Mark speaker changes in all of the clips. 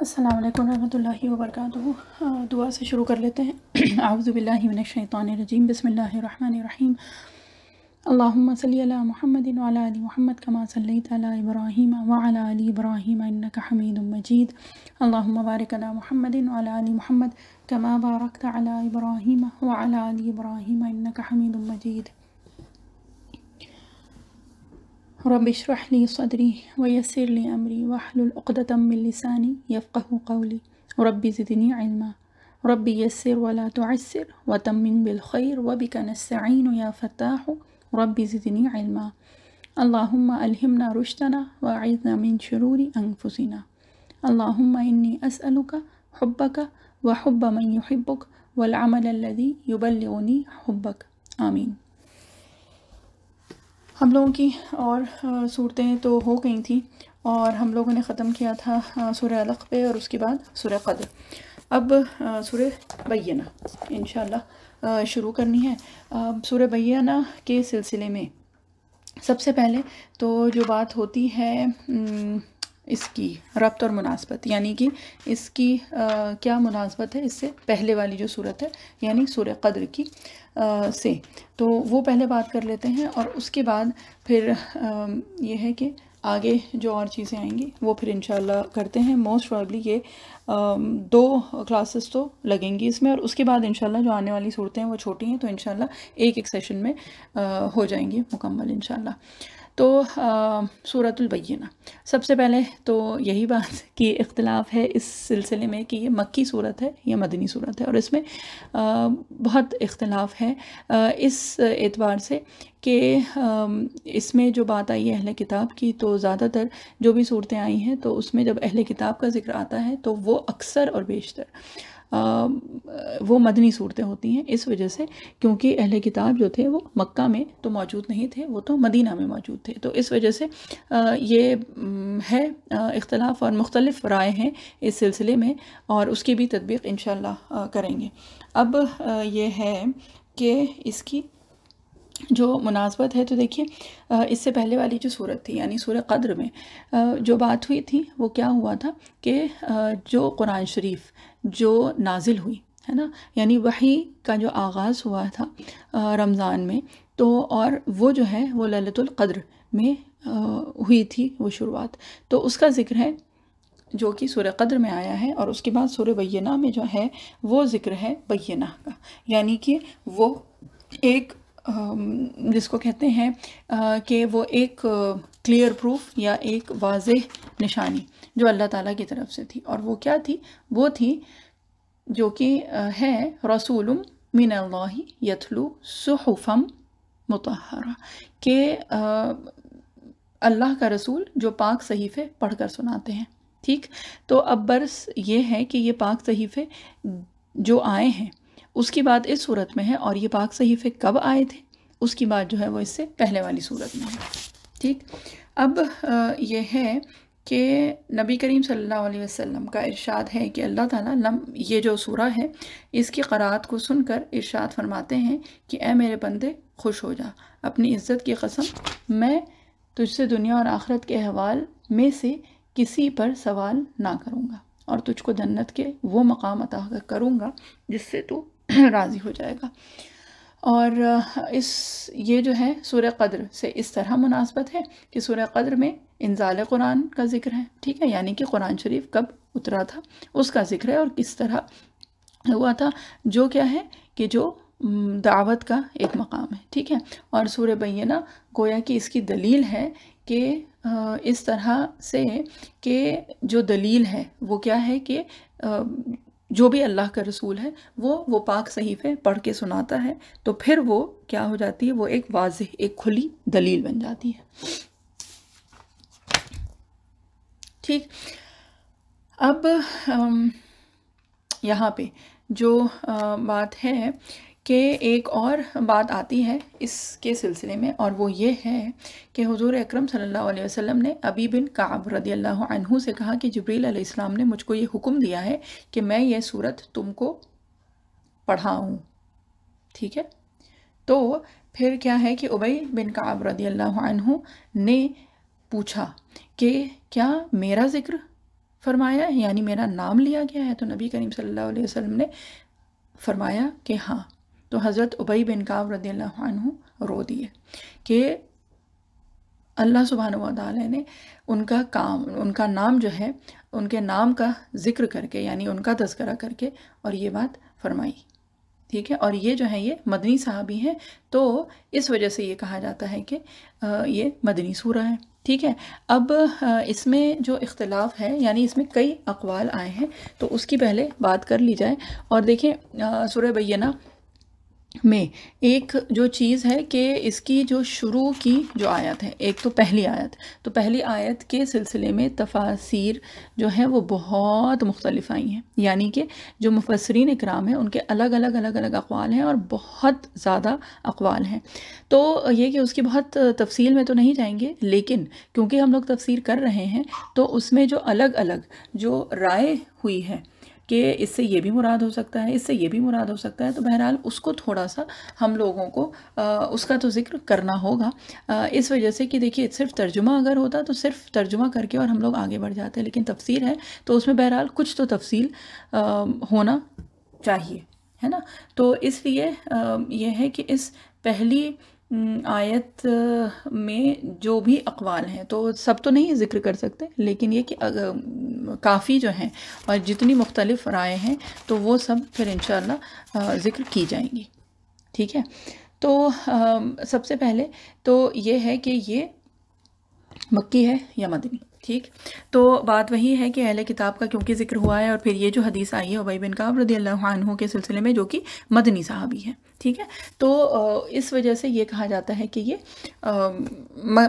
Speaker 1: السلام علیکم ورحمۃ اللہ وبرکاتہ۔ دعا سے شروع کر لیتے ہیں۔ اعوذ باللہ من الشیطان الرجیم، بسم اللہ الرحمن الرحیم۔ اللہم صلی علی محمد وعلی آل محمد کما صلیت علی ابراہیم وعلی آل ابراہیم انک حمید مجید۔ اللہم بارک علی محمد وعلی آل محمد کما بارکت علی ابراہیم وعلی آل ابراہیم انک حمید مجید۔ رب اشرح لی صدری ویسر لی امری واحلل عقدۃ من لسانی یفقہوا قولی رب زدنی علما رب یسر ولا تعسر وتمم بالخیر وبک نستعین یا فتاح رب زدنی علما۔ اللہم الہمنا رشدنا واعذنا من شرور انفسنا۔ اللہم انی اسألک حبک وحب من یحبک والعمل الذی یبلغنی حبک، آمین۔ ہم لوگوں کی اور صورتیں تو ہو گئی تھیں اور ہم لوگوں نے ختم کیا تھا سورہ علق پہ اور اس کے بعد سورہ قدر۔ اب سورہ بینہ انشاءاللہ شروع کرنی ہے۔ سورہ بینہ کے سلسلے میں سب سے پہلے تو جو بات ہوتی ہے اس کی ربط اور مناسبت، یعنی کہ اس کی کیا مناسبت ہے اس سے پہلے والی جو صورت ہے یعنی سورہ قدر کی سے، تو وہ پہلے بات کر لیتے ہیں اور اس کے بعد پھر یہ ہے کہ آگے جو اور چیزیں آئیں گی وہ پھر انشاءاللہ کرتے ہیں۔ موسٹ پروبیبلی یہ 2 کلاسز تو لگیں گی اس میں، اور اس کے بعد انشاءاللہ جو آنے والی صورتیں ہیں وہ چھوٹی ہیں تو انشاءاللہ ایک سیشن میں ہو جائیں گی مکمل انشاءاللہ۔ تو سورۃ البینہ، سب سے پہلے تو یہی بات کہ اختلاف ہے اس سلسلے میں کہ یہ مکی صورت ہے یا مدنی صورت ہے، اور اس میں بہت اختلاف ہے اس اعتبار سے کہ اس میں جو بات آئی ہے اہل کتاب کی، تو زیادہ تر جو بھی صورتیں آئی ہیں تو اس میں جب اہل کتاب کا ذکر آتا ہے تو وہ اکثر اور بیشتر وہ مدنی صورتیں ہوتی ہیں، اس وجہ سے کیونکہ اہل کتاب جو تھے وہ مکہ میں تو موجود نہیں تھے، وہ تو مدینہ میں موجود تھے، تو اس وجہ سے یہ ہے اختلاف اور مختلف رائے ہیں اس سلسلے میں، اور اس کی بھی تطبیق انشاءاللہ کریں گے۔ اب یہ ہے کہ اس کی جو مناسبت ہے تو دیکھیے اس سے پہلے والی جو صورت تھی یعنی سورہ قدر میں جو بات ہوئی تھی وہ کیا ہوا تھا کہ جو قرآن شریف جو نازل ہوئی ہے نا، یعنی وحی کا جو آغاز ہوا تھا رمضان میں، تو اور وہ جو ہے وہ لیلۃ القدر میں ہوئی تھی وہ شروعات، تو اس کا ذکر ہے جو کہ سورہ قدر میں آیا ہے، اور اس کے بعد سورہ بینہ میں جو ہے وہ ذکر ہے بینہ کا، یعنی کہ وہ ایک جس کو کہتے ہیں کہ وہ ایک کلیئر پروف یا ایک واضح نشانی جو اللہ تعالیٰ کی طرف سے تھی، اور وہ کیا تھی؟ وہ تھی جو کہ ہے رسول من اللہ یتلو صحفا مطہرہ، کہ اللہ کا رسول جو پاک صحیفے پڑھ کر سناتے ہیں، ٹھیک؟ تو اب برس یہ ہے کہ یہ پاک صحیفے جو آئے ہیں اس کی بات اس صورت میں ہے، اور یہ پاک صحیفے کب آئے تھے اس کی بات جو ہے وہ اس سے پہلے والی صورت میں ہے، ٹھیک؟ اب یہ ہے کہ نبی کریم صلی اللہ علیہ وسلم کا ارشاد ہے کہ اللہ تعالیٰ یہ جو سورہ ہے اس کی قرأت کو سن کر ارشاد فرماتے ہیں کہ اے میرے بندے خوش ہو جا، اپنی عزت کی قسم میں تجھ سے دنیا اور آخرت کے احوال میں سے کسی پر سوال نہ کروں گا، اور تجھ کو جنت کے وہ مقام عطا کروں گا جس سے تو راضی ہو جائے گا۔ اور یہ جو ہے سورہ قدر سے اس طرح مناسبت ہے کہ سورہ قدر میں انزال قرآن کا ذکر ہے، ٹھیک ہے، یعنی کہ قرآن شریف کب اترا تھا اس کا ذکر ہے اور کس طرح ہوا تھا، جو کیا ہے کہ جو دعوت کا ایک مقام ہے، ٹھیک ہے۔ اور سورہ بینہ گویا کہ اس کی دلیل ہے کہ اس طرح سے کہ جو دلیل ہے وہ کیا ہے کہ جو بھی اللہ کا رسول ہے وہ پاک صحیفے پڑھ کے سناتا ہے، تو پھر وہ کیا ہو جاتی ہے، وہ ایک واضح ایک کھلی دلیل بن جاتی ہے، ٹھیک۔ اب یہاں پہ جو بات ہے کہ ایک اور بات آتی ہے اس کے سلسلے میں، اور وہ یہ ہے کہ حضور اکرم صلی اللہ علیہ وسلم نے ابی بن کعب رضی اللہ عنہ سے کہا کہ جبریل علیہ السلام نے مجھ کو یہ حکم دیا ہے کہ میں یہ صورت تم کو پڑھاؤں، ٹھیک ہے۔ تو پھر کیا ہے کہ ابی بن کعب رضی اللہ عنہ نے پوچھا کہ کیا میرا ذکر فرمایا ہے یعنی میرا نام لیا گیا ہے؟ تو نبی کریم صلی اللہ علیہ وسلم نے فرمایا کہ ہاں. تو حضرت ابی بن کعب رضی اللہ عنہ رو دیے کہ اللہ سبحانہ و تعالی نے ان کا نام جو ہے ان کے نام کا ذکر کر کے یعنی ان کا تذکرہ کر کے اور یہ بات فرمائی. ٹھیک ہے، اور یہ جو ہے یہ مدنی صحابی ہیں، تو اس وجہ سے یہ کہا جاتا ہے کہ یہ مدنی سورہ ہے. ٹھیک ہے. اب اس میں جو اختلاف ہے یعنی اس میں کئی اقوال آئے ہیں، تو اس کی پہلے بات کر لی جائے. اور دیکھیں سورہ بینہ میں ایک جو چیز ہے کہ اس کی جو شروع کی جو آیت ہے، ایک تو پہلی آیت، تو پہلی آیت کے سلسلے میں تفاسیر جو ہیں وہ بہت مختلف آئی ہیں. یعنی کہ جو مفسرین اکرام ہیں ان کے الگ الگ اقوال ہیں اور بہت زیادہ اقوال ہیں. تو یہ کہ اس کی بہت تفصیل میں تو نہیں جائیں گے، لیکن کیونکہ ہم لوگ تفسیر کر رہے ہیں تو اس میں جو الگ جو رائے ہوئی ہے کہ اس سے یہ بھی مراد ہو سکتا ہے، اس سے یہ بھی مراد ہو سکتا ہے، تو بہرحال اس کو تھوڑا سا ہم لوگوں کو اس کا تو ذکر کرنا ہوگا، اس وجہ سے کہ دیکھیے صرف ترجمہ اگر ہوتا تو صرف ترجمہ کر کے اور ہم لوگ آگے بڑھ جاتے ہیں، لیکن تفسیر ہے تو اس میں بہرحال کچھ تو تفصیل ہونا چاہیے، ہے نا. تو اس لیے یہ ہے کہ اس پہلی آیت میں جو بھی اقوال ہیں تو سب تو نہیں ذکر کر سکتے، لیکن یہ کہ کافی جو ہیں اور جتنی مختلف رائے ہیں تو وہ سب پھر انشاءاللہ ذکر کی جائیں گی. ٹھیک ہے. تو سب سے پہلے تو یہ ہے کہ یہ مکی ہے یا مدنی. ٹھیک. تو بات وہی ہے کہ اہل کتاب کا کیونکہ ذکر ہوا ہے، اور پھر یہ جو حدیث آئی ہے ابی بن کعب رضی اللہ عنہ کے سلسلے میں جو کہ مدنی صحابی ہے. ٹھیک ہے. تو اس وجہ سے یہ کہا جاتا ہے کہ یہ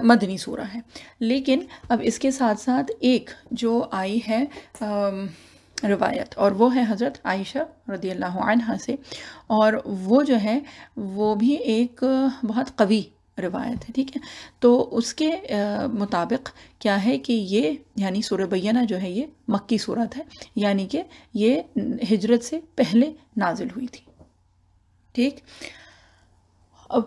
Speaker 1: مدنی سورہ ہے. لیکن اب اس کے ساتھ ساتھ ایک جو آئی ہے روایت، اور وہ ہے حضرت عائشہ رضی اللہ عنہا سے، اور وہ جو ہے وہ بھی ایک بہت قوی روایت ہے. ٹھیک ہے. تو اس کے مطابق کیا ہے کہ یہ یعنی سورہ بینہ جو ہے یہ مکی صورت ہے، یعنی کہ یہ ہجرت سے پہلے نازل ہوئی تھی. ٹھیک.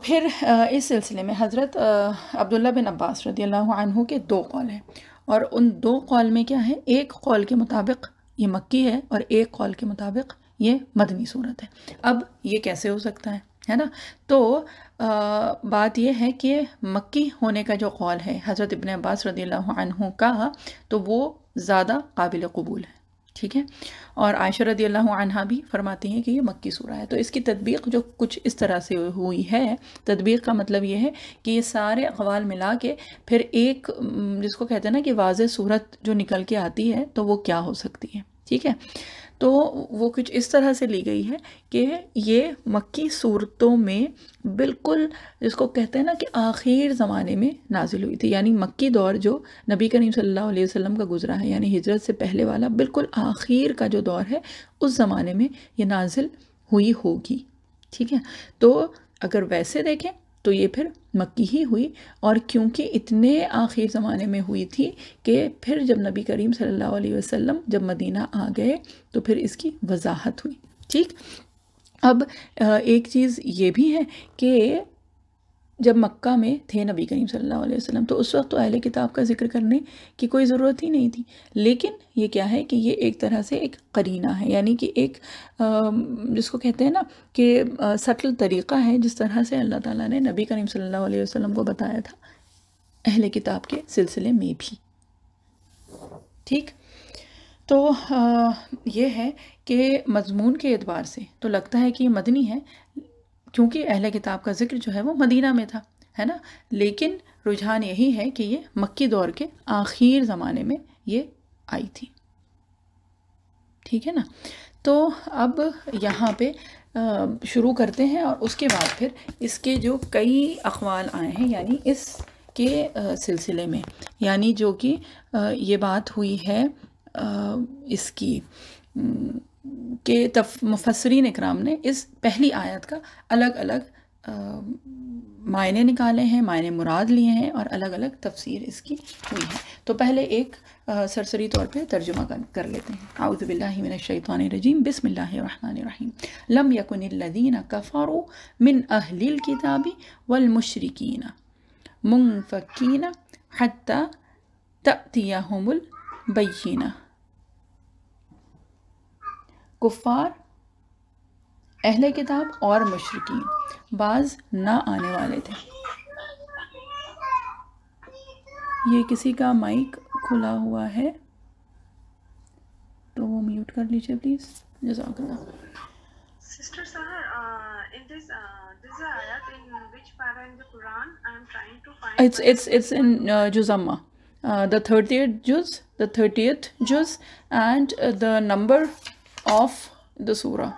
Speaker 1: پھر اس سلسلے میں حضرت عبداللہ بن عباس رضی اللہ عنہ کے دو قول ہیں، اور ان دو قول میں کیا ہے، ایک قول کے مطابق یہ مکی ہے اور ایک قول کے مطابق یہ مدنی صورت ہے. اب یہ کیسے ہو سکتا ہے نا. تو بات یہ ہے کہ مکی ہونے کا جو قول ہے حضرت ابن عباس رضی اللہ عنہ کا، تو وہ زیادہ قابل قبول ہے. ٹھیک ہے. اور عائشہ رضی اللہ عنہا بھی فرماتی ہیں کہ یہ مکی سورہ ہے. تو اس کی تطبیق جو کچھ اس طرح سے ہوئی ہے، تطبیق کا مطلب یہ ہے کہ یہ سارے اقوال ملا کے پھر ایک جس کو کہتے ہیں نا کہ واضح صورت جو نکل کے آتی ہے تو وہ کیا ہو سکتی ہے. ٹھیک ہے. تو وہ کچھ اس طرح سے لی گئی ہے کہ یہ مکی صورتوں میں بالکل جس کو کہتے ہیں نا کہ آخر زمانے میں نازل ہوئی تھی. یعنی مکی دور جو نبی کریم صلی اللہ علیہ وسلم کا گزرا ہے، یعنی ہجرت سے پہلے والا بالکل آخر کا جو دور ہے، اس زمانے میں یہ نازل ہوئی ہوگی. ٹھیک ہے. تو اگر ویسے دیکھیں تو یہ پھر مکی ہی ہوئی، اور کیونکہ اتنے آخر زمانے میں ہوئی تھی کہ پھر جب نبی کریم صلی اللہ علیہ وسلم جب مدینہ آ گئے تو پھر اس کی وضاحت ہوئی. ٹھیک. اب ایک چیز یہ بھی ہے کہ جب مکہ میں تھے نبی کریم صلی اللہ علیہ وسلم تو اس وقت تو اہل کتاب کا ذکر کرنے کی کوئی ضرورت ہی نہیں تھی، لیکن یہ کیا ہے کہ یہ ایک طرح سے ایک قرینہ ہے، یعنی کہ ایک جس کو کہتے ہیں نا کہ سٹل طریقہ ہے جس طرح سے اللہ تعالیٰ نے نبی کریم صلی اللہ علیہ وسلم کو بتایا تھا اہل کتاب کے سلسلے میں بھی. ٹھیک. تو یہ ہے کہ مضمون کے اعتبار سے تو لگتا ہے کہ یہ مدنی ہے، کیونکہ اہل کتاب کا ذکر جو ہے وہ مدینہ میں تھا، ہے نا. لیکن رجحان یہی ہے کہ یہ مکی دور کے آخر زمانے میں یہ آئی تھی. ٹھیک ہے نا. تو اب یہاں پہ شروع کرتے ہیں، اور اس کے بعد پھر اس کے جو کئی اقوال آئے ہیں یعنی اس کے سلسلے میں، یعنی جو کہ یہ بات ہوئی ہے اس کی کہ مفسرین اکرام نے اس پہلی آیت کا الگ الگ معنی نکالے ہیں، معنی مراد لیے ہیں، اور الگ الگ تفسیر اس کی ہوئی ہے. تو پہلے ایک سرسری طور پہ ترجمہ کر لیتے ہیں. اعوذ باللہ من الشیطان الرجیم، بسم اللہ الرحمن الرحیم. لم یکن الذین کفروا من اہل الکتاب والمشرکین منفکین حتی تأتیہم البینہ. کفار، اہل کتاب اور مشرکین، بعض نہ آنے والے تھے. یہ کسی کا مائک کھلا ہوا ہے تو وہ میوٹ کر لیجیے پلیز. جزاک اللہ.
Speaker 2: Sister Sahar, in this ayat, in which para in the Quran? I am trying to find.
Speaker 1: It's in Juzamma, the 30th juz, and the number of the surah.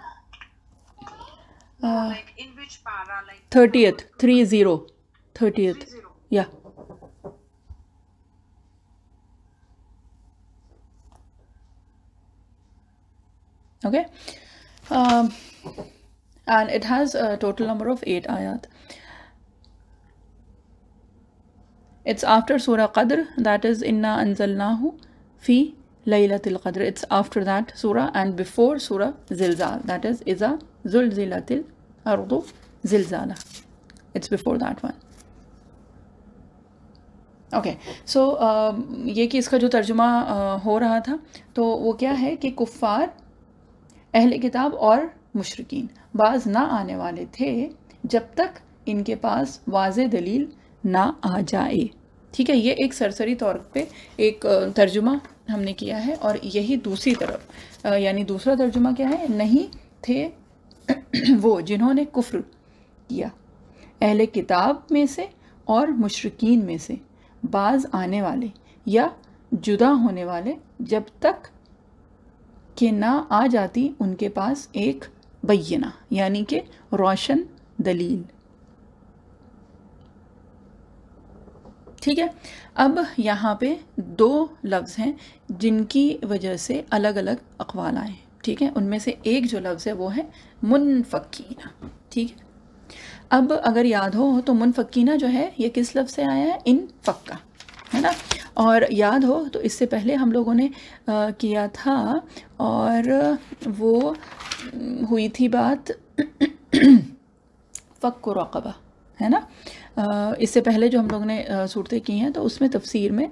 Speaker 2: Like in which para? Like
Speaker 1: 30th, 30th. Yeah. Okay. And it has a total number of 8 ayat. It's after Surah Qadr, that is Inna Anzalnahu fi Laylatil Qadr. It's after that surah and before Surah Zilzal, that is Iza Zulzilatil Ardu Zilzala. It's before that one. Okay so یہ کہ اس کا جو ترجمہ ہو رہا تھا تو وہ کیا ہے کہ کفار، اہل کتاب اور مشرکین بعض نہ آنے والے تھے جب تک ان کے پاس واضح دلیل نہ آ جائے. ٹھیک ہے، یہ ایک سرسری طور پہ ایک ترجمہ ہم نے کیا ہے. اور یہی دوسری طرف یعنی دوسرا ترجمہ کیا ہے، نہیں تھے وہ جنہوں نے کفر کیا اہل کتاب میں سے اور مشرکین میں سے بعض آنے والے یا جدا ہونے والے جب تک کہ نہ آ جاتی ان کے پاس ایک بینہ یعنی کہ روشن دلیل. ٹھیک ہے، اب یہاں پہ 2 لفظ ہیں جن کی وجہ سے الگ الگ اقوال آئے ہیں. ٹھیک ہے، ان میں سے ایک جو لفظ ہے وہ ہے منفکینہ. ٹھیک ہے، اب اگر یاد ہو تو منفکینہ جو ہے یہ کس لفظ سے آیا ہے، انفکا، ہے نا. اور یاد ہو تو اس سے پہلے ہم لوگوں نے کیا تھا اور وہ ہوئی تھی بات فک رقبہ، ہے نا. اس سے پہلے جو ہم لوگوں نے صورتیں کی ہیں تو اس میں تفسیر میں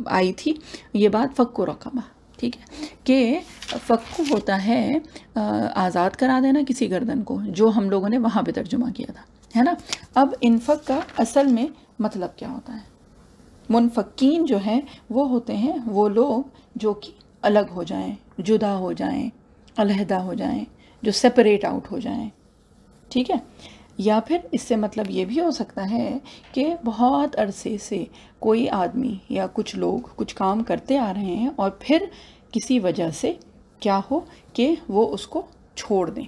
Speaker 1: آئی تھی یہ بات فک رقبہ. ٹھیک ہے، کہ فکو ہوتا ہے آزاد کرا دینا کسی گردن کو، جو ہم لوگوں نے وہاں پہ ترجمہ کیا تھا، ہے نا. اب انفک کا اصل میں مطلب کیا ہوتا ہے؟ منفکین جو ہیں وہ ہوتے ہیں وہ لوگ جو کہ الگ ہو جائیں، جدا ہو جائیں، علیحدہ ہو جائیں، جو سپریٹ آؤٹ ہو جائیں. ٹھیک ہے، یا پھر اس سے مطلب یہ بھی ہو سکتا ہے کہ بہت عرصے سے کوئی آدمی یا کچھ لوگ کچھ کام کرتے آ رہے ہیں اور پھر کسی وجہ سے کیا ہو کہ وہ اس کو چھوڑ دیں.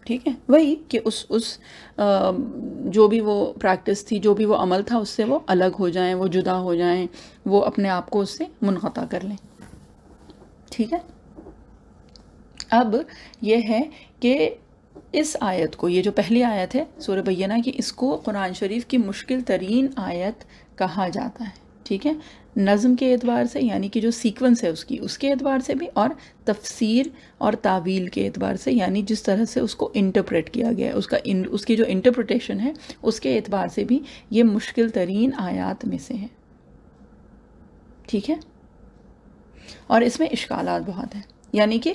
Speaker 1: ٹھیک ہے، وہی کہ اس جو بھی وہ پریکٹس تھی، جو بھی وہ عمل تھا، اس سے وہ الگ ہو جائیں، وہ جدا ہو جائیں، وہ اپنے آپ کو اس سے منقطع کر لیں. ٹھیک ہے، اب یہ ہے کہ اس آیت کو، یہ جو پہلی آیت ہے سورہ بینہ کی، اس کو قرآن شریف کی مشکل ترین آیت کہا جاتا ہے. ٹھیک ہے، نظم کے اعتبار سے یعنی کہ جو سیکونس ہے اس کے اعتبار سے بھی، اور تفسیر اور تعویل کے اعتبار سے یعنی جس طرح سے اس کو انٹرپریٹ کیا گیا ہے، اس کی جو انٹرپریٹیشن ہے اس کے اعتبار سے بھی یہ مشکل ترین آیات میں سے ہے. ٹھیک ہے، اور اس میں اشکالات بہت ہیں، یعنی کہ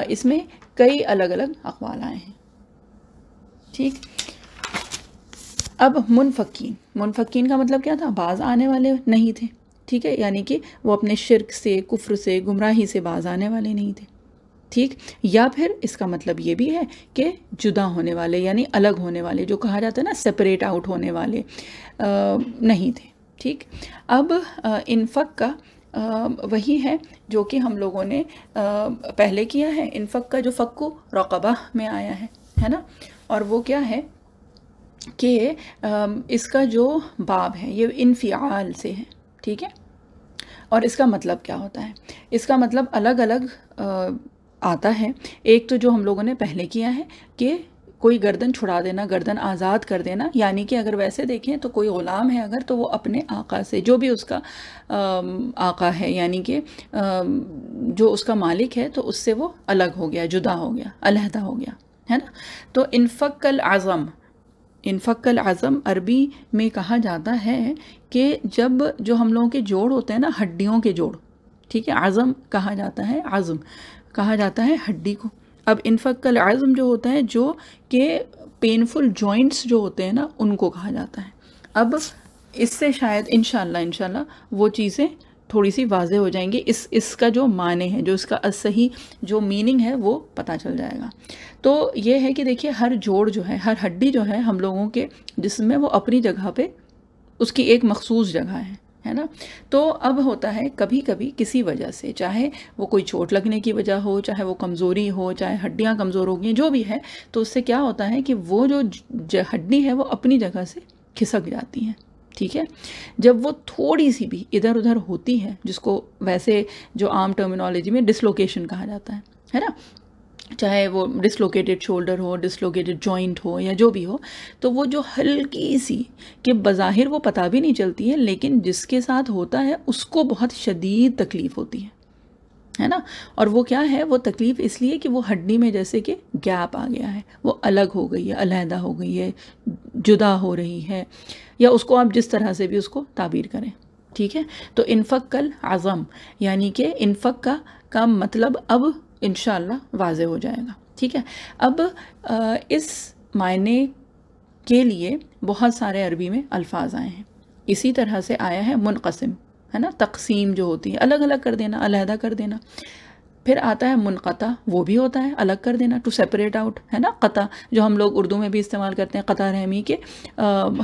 Speaker 1: اس میں کئی الگ الگ اقوال آئے ہیں. ٹھیک، اب منفکین کا مطلب کیا تھا؟ بعض آنے والے نہیں تھے. ٹھیک ہے، یعنی کہ وہ اپنے شرک سے، کفر سے، گمراہی سے باز آنے والے نہیں تھے. ٹھیک، یا پھر اس کا مطلب یہ بھی ہے کہ جدا ہونے والے یعنی الگ ہونے والے، جو کہا جاتا ہے نا سپریٹ آؤٹ ہونے والے نہیں تھے. ٹھیک، اب انفق کا وہی ہے جو کہ ہم لوگوں نے پہلے کیا ہے. انفق کا جو فکو رقبہ میں آیا ہے نا، اور وہ کیا ہے کہ اس کا جو باب ہے یہ انفعال سے ہے. ٹھیک ہے، اور اس کا مطلب کیا ہوتا ہے؟ اس کا مطلب الگ الگ آتا ہے. ایک تو جو ہم لوگوں نے پہلے کیا ہے کہ کوئی گردن چھڑا دینا، گردن آزاد کر دینا، یعنی کہ اگر ویسے دیکھیں تو کوئی غلام ہے اگر، تو وہ اپنے آقا سے، جو بھی اس کا آقا ہے یعنی کہ جو اس کا مالک ہے، تو اس سے وہ الگ ہو گیا، جدا ہو گیا، علیحدہ ہو گیا، ہے نا. تو انفق العظم عربی میں کہا جاتا ہے کہ جب جو ہم لوگوں کے جوڑ ہوتے ہیں نا، ہڈیوں کے جوڑ، ٹھیک ہے، عظم کہا جاتا ہے، عظم کہا جاتا ہے ہڈی کو. اب انفک العظم جو ہوتا ہے جو کہ پینفل جوائنٹس جو ہوتے ہیں نا ان کو کہا جاتا ہے. اب اس سے شاید انشاءاللہ وہ چیزیں تھوڑی سی واضح ہو جائیں گی، اس کا جو معنی ہے، جو اس کا صحیح جو میننگ ہے وہ پتہ چل جائے گا. تو یہ ہے کہ دیکھیے ہر جوڑ جو ہے، ہر ہڈی جو ہے ہم لوگوں کے جسم میں وہ اپنی جگہ پہ اس کی ایک مخصوص جگہ ہے نا. تو اب ہوتا ہے کبھی کبھی کسی وجہ سے، چاہے وہ کوئی چوٹ لگنے کی وجہ ہو، چاہے وہ کمزوری ہو، چاہے ہڈیاں کمزور ہو گئی، جو بھی ہے، تو اس سے کیا ہوتا ہے کہ وہ جو ہڈی ہے وہ اپنی جگہ سے کھسک جاتی ہیں. ٹھیک ہے، جب وہ تھوڑی سی بھی ادھر ادھر ہوتی ہے، جس کو ویسے جو عام ٹرمینالوجی میں ڈسلوکیشن کہا جاتا ہے نا، چاہے وہ ڈسلوکیٹڈ شولڈر ہو، ڈسلوکیٹڈ جوائنٹ ہو یا جو بھی ہو، تو وہ جو ہلکی سی کہ بظاہر وہ پتہ بھی نہیں چلتی ہے، لیکن جس کے ساتھ ہوتا ہے اس کو بہت شدید تکلیف ہوتی ہے نا. اور وہ کیا ہے، وہ تکلیف اس لیے کہ وہ ہڈی میں جیسے کہ گیپ آ گیا ہے، وہ الگ ہو گئی ہے، علیحدہ ہو گئی ہے، جدا ہو رہی ہے، یا اس کو آپ جس طرح سے بھی اس کو تعبیر کریں. ٹھیک ہے، تو انفک العظم یعنی کہ انفک کا مطلب اب انشاءاللہ واضح ہو جائے گا. ٹھیک ہے، اب اس معنی کے لیے بہت سارے عربی میں الفاظ آئے ہیں. اسی طرح سے آیا ہے منقسم، ہے نا، تقسیم جو ہوتی ہے، الگ الگ کر دینا، علیحدہ کر دینا. پھر آتا ہے منقطع، وہ بھی ہوتا ہے الگ کر دینا، ٹو سیپریٹ آؤٹ، ہے نا. قطع جو ہم لوگ اردو میں بھی استعمال کرتے ہیں، قطع رحمی کے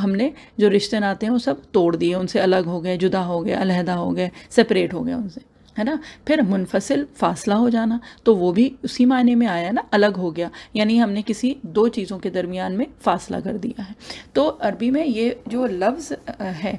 Speaker 1: ہم نے جو رشتے ناتے ہیں وہ سب توڑ دیے، ان سے الگ ہو گئے، جدا ہو گئے، علیحدہ ہو گئے، سیپریٹ ہو گئے ان سے، ہے نا. پھر منفصل، فاصلہ ہو جانا، تو وہ بھی اسی معنی میں آیا نا، الگ ہو گیا، یعنی ہم نے کسی دو چیزوں کے درمیان میں فاصلہ کر دیا ہے. تو عربی میں یہ جو لفظ ہے،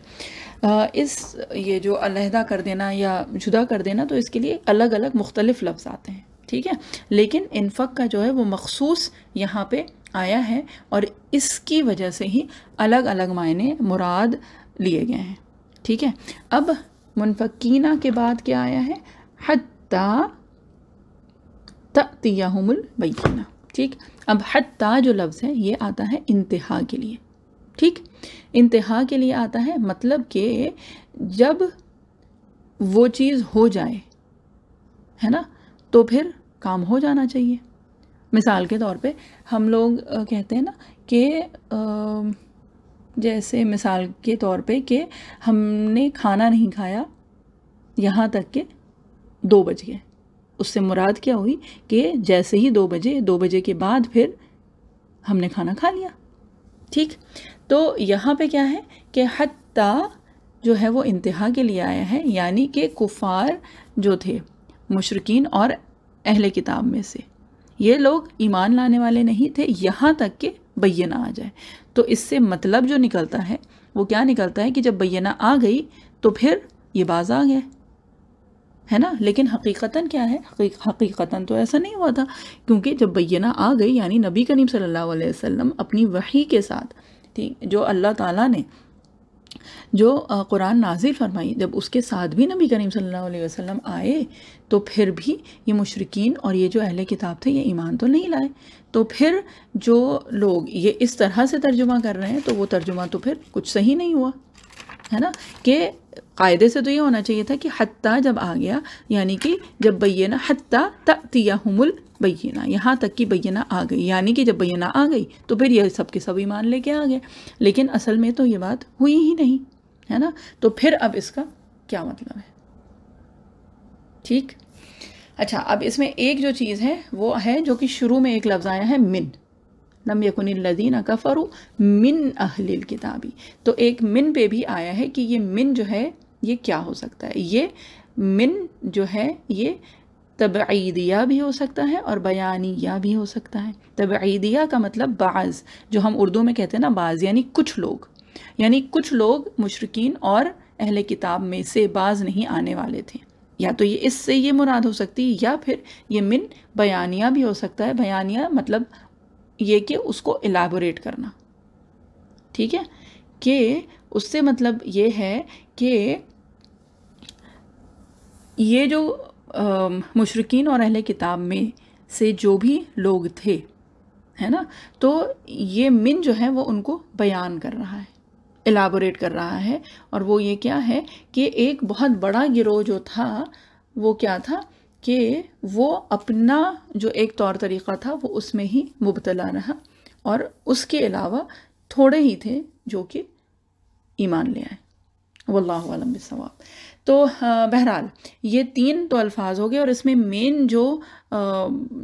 Speaker 1: یہ جو علیحدہ کر دینا یا جدا کر دینا، تو اس کے لیے الگ الگ مختلف لفظ آتے ہیں. ٹھیک ہے، لیکن انفک کا جو ہے وہ مخصوص یہاں پہ آیا ہے، اور اس کی وجہ سے ہی الگ الگ معنی مراد لیے گئے ہیں. ٹھیک ہے، اب منفکینہ کے بعد کیا آیا ہے، حتی تأتیہم البینہ. ٹھیک، اب حتی جو لفظ ہے یہ آتا ہے انتہا کے لیے. ٹھیک، انتہا کے لیے آتا ہے، مطلب کہ جب وہ چیز ہو جائے، ہے نا، تو پھر کام ہو جانا چاہیے. مثال کے طور پہ ہم لوگ کہتے ہیں نا کہ جیسے مثال کے طور پہ کہ ہم نے کھانا نہیں کھایا یہاں تک کہ 2 بج گئے. اس سے مراد کیا ہوئی کہ جیسے ہی 2 بجے کے بعد پھر ہم نے کھانا کھا لیا. ٹھیک، تو یہاں پہ کیا ہے کہ حتی جو ہے وہ انتہا کے لیے آیا ہے، یعنی کہ کفار جو تھے، مشرکین اور اہل کتاب میں سے، یہ لوگ ایمان لانے والے نہیں تھے یہاں تک کہ بینہ آ جائے. تو اس سے مطلب جو نکلتا ہے وہ کیا نکلتا ہے کہ جب بینہ آ گئی تو پھر یہ باز آ گئے، ہے نا. لیکن حقیقتاً کیا ہے، حقیقتاً تو ایسا نہیں ہوا تھا، کیونکہ جب بینہ آ گئی یعنی نبی کریم صلی اللہ علیہ وسلم اپنی وحی کے ساتھ، جو اللہ تعالیٰ نے جو قرآن نازل فرمائی، جب اس کے ساتھ بھی نبی کریم صلی اللہ علیہ وسلم آئے تو پھر بھی یہ مشرکین اور یہ جو اہل کتاب تھے یہ ایمان تو نہیں لائے. تو پھر جو لوگ یہ اس طرح سے ترجمہ کر رہے ہیں تو وہ ترجمہ تو پھر کچھ صحیح نہیں ہوا، ہے نا. کہ قاعدے سے تو یہ ہونا چاہیے تھا کہ حتی جب آ گیا یعنی کہ جب بینہ، حتی تأتیہم البینہ، یہاں تک کہ بینہ آ گئی، یعنی کہ جب بینہ آ گئی تو پھر یہ سب کے سب ایمان لے کے آ گئے. لیکن اصل میں تو یہ بات ہوئی ہی نہیں، ہے نا. تو پھر اب اس کا کیا مطلب ہے؟ ٹھیک، اچھا، اب اس میں ایک جو چیز ہے وہ ہے جو کہ شروع میں ایک لفظ آیا ہے من، لم یکن الذین کفروا من اہل الکتاب. تو ایک من پہ بھی آیا ہے کہ یہ من جو ہے یہ کیا ہو سکتا ہے. یہ من جو ہے یہ تبعیدیہ بھی ہو سکتا ہے اور بیانیہ بھی ہو سکتا ہے. تبعیدیہ کا مطلب بعض، جو ہم اردو میں کہتے ہیں نا بعض، یعنی کچھ لوگ، یعنی کچھ لوگ مشرکین اور اہل کتاب میں سے بعض نہیں آنے والے تھے. یا تو یہ اس سے یہ مراد ہو سکتی ہے، یا پھر یہ من بیانیہ بھی ہو سکتا ہے. بیانیہ مطلب یہ کہ اس کو الیبوریٹ کرنا. ٹھیک ہے، کہ اس سے مطلب یہ ہے کہ یہ جو مشرکین اور اہل کتاب میں سے جو بھی لوگ تھے، ہے نا، تو یہ من جو ہے وہ ان کو بیان کر رہا ہے، الیبوریٹ کر رہا ہے. اور وہ یہ کیا ہے کہ ایک بہت بڑا گروہ جو تھا وہ کیا تھا کہ وہ اپنا جو ایک طور طریقہ تھا وہ اس میں ہی مبتلا رہا، اور اس کے علاوہ تھوڑے ہی تھے جو کہ ایمان لے آئے۔ واللہ اعلم بالصواب۔ تو بہرحال یہ 3 تو الفاظ ہو گئے، اور اس میں مین جو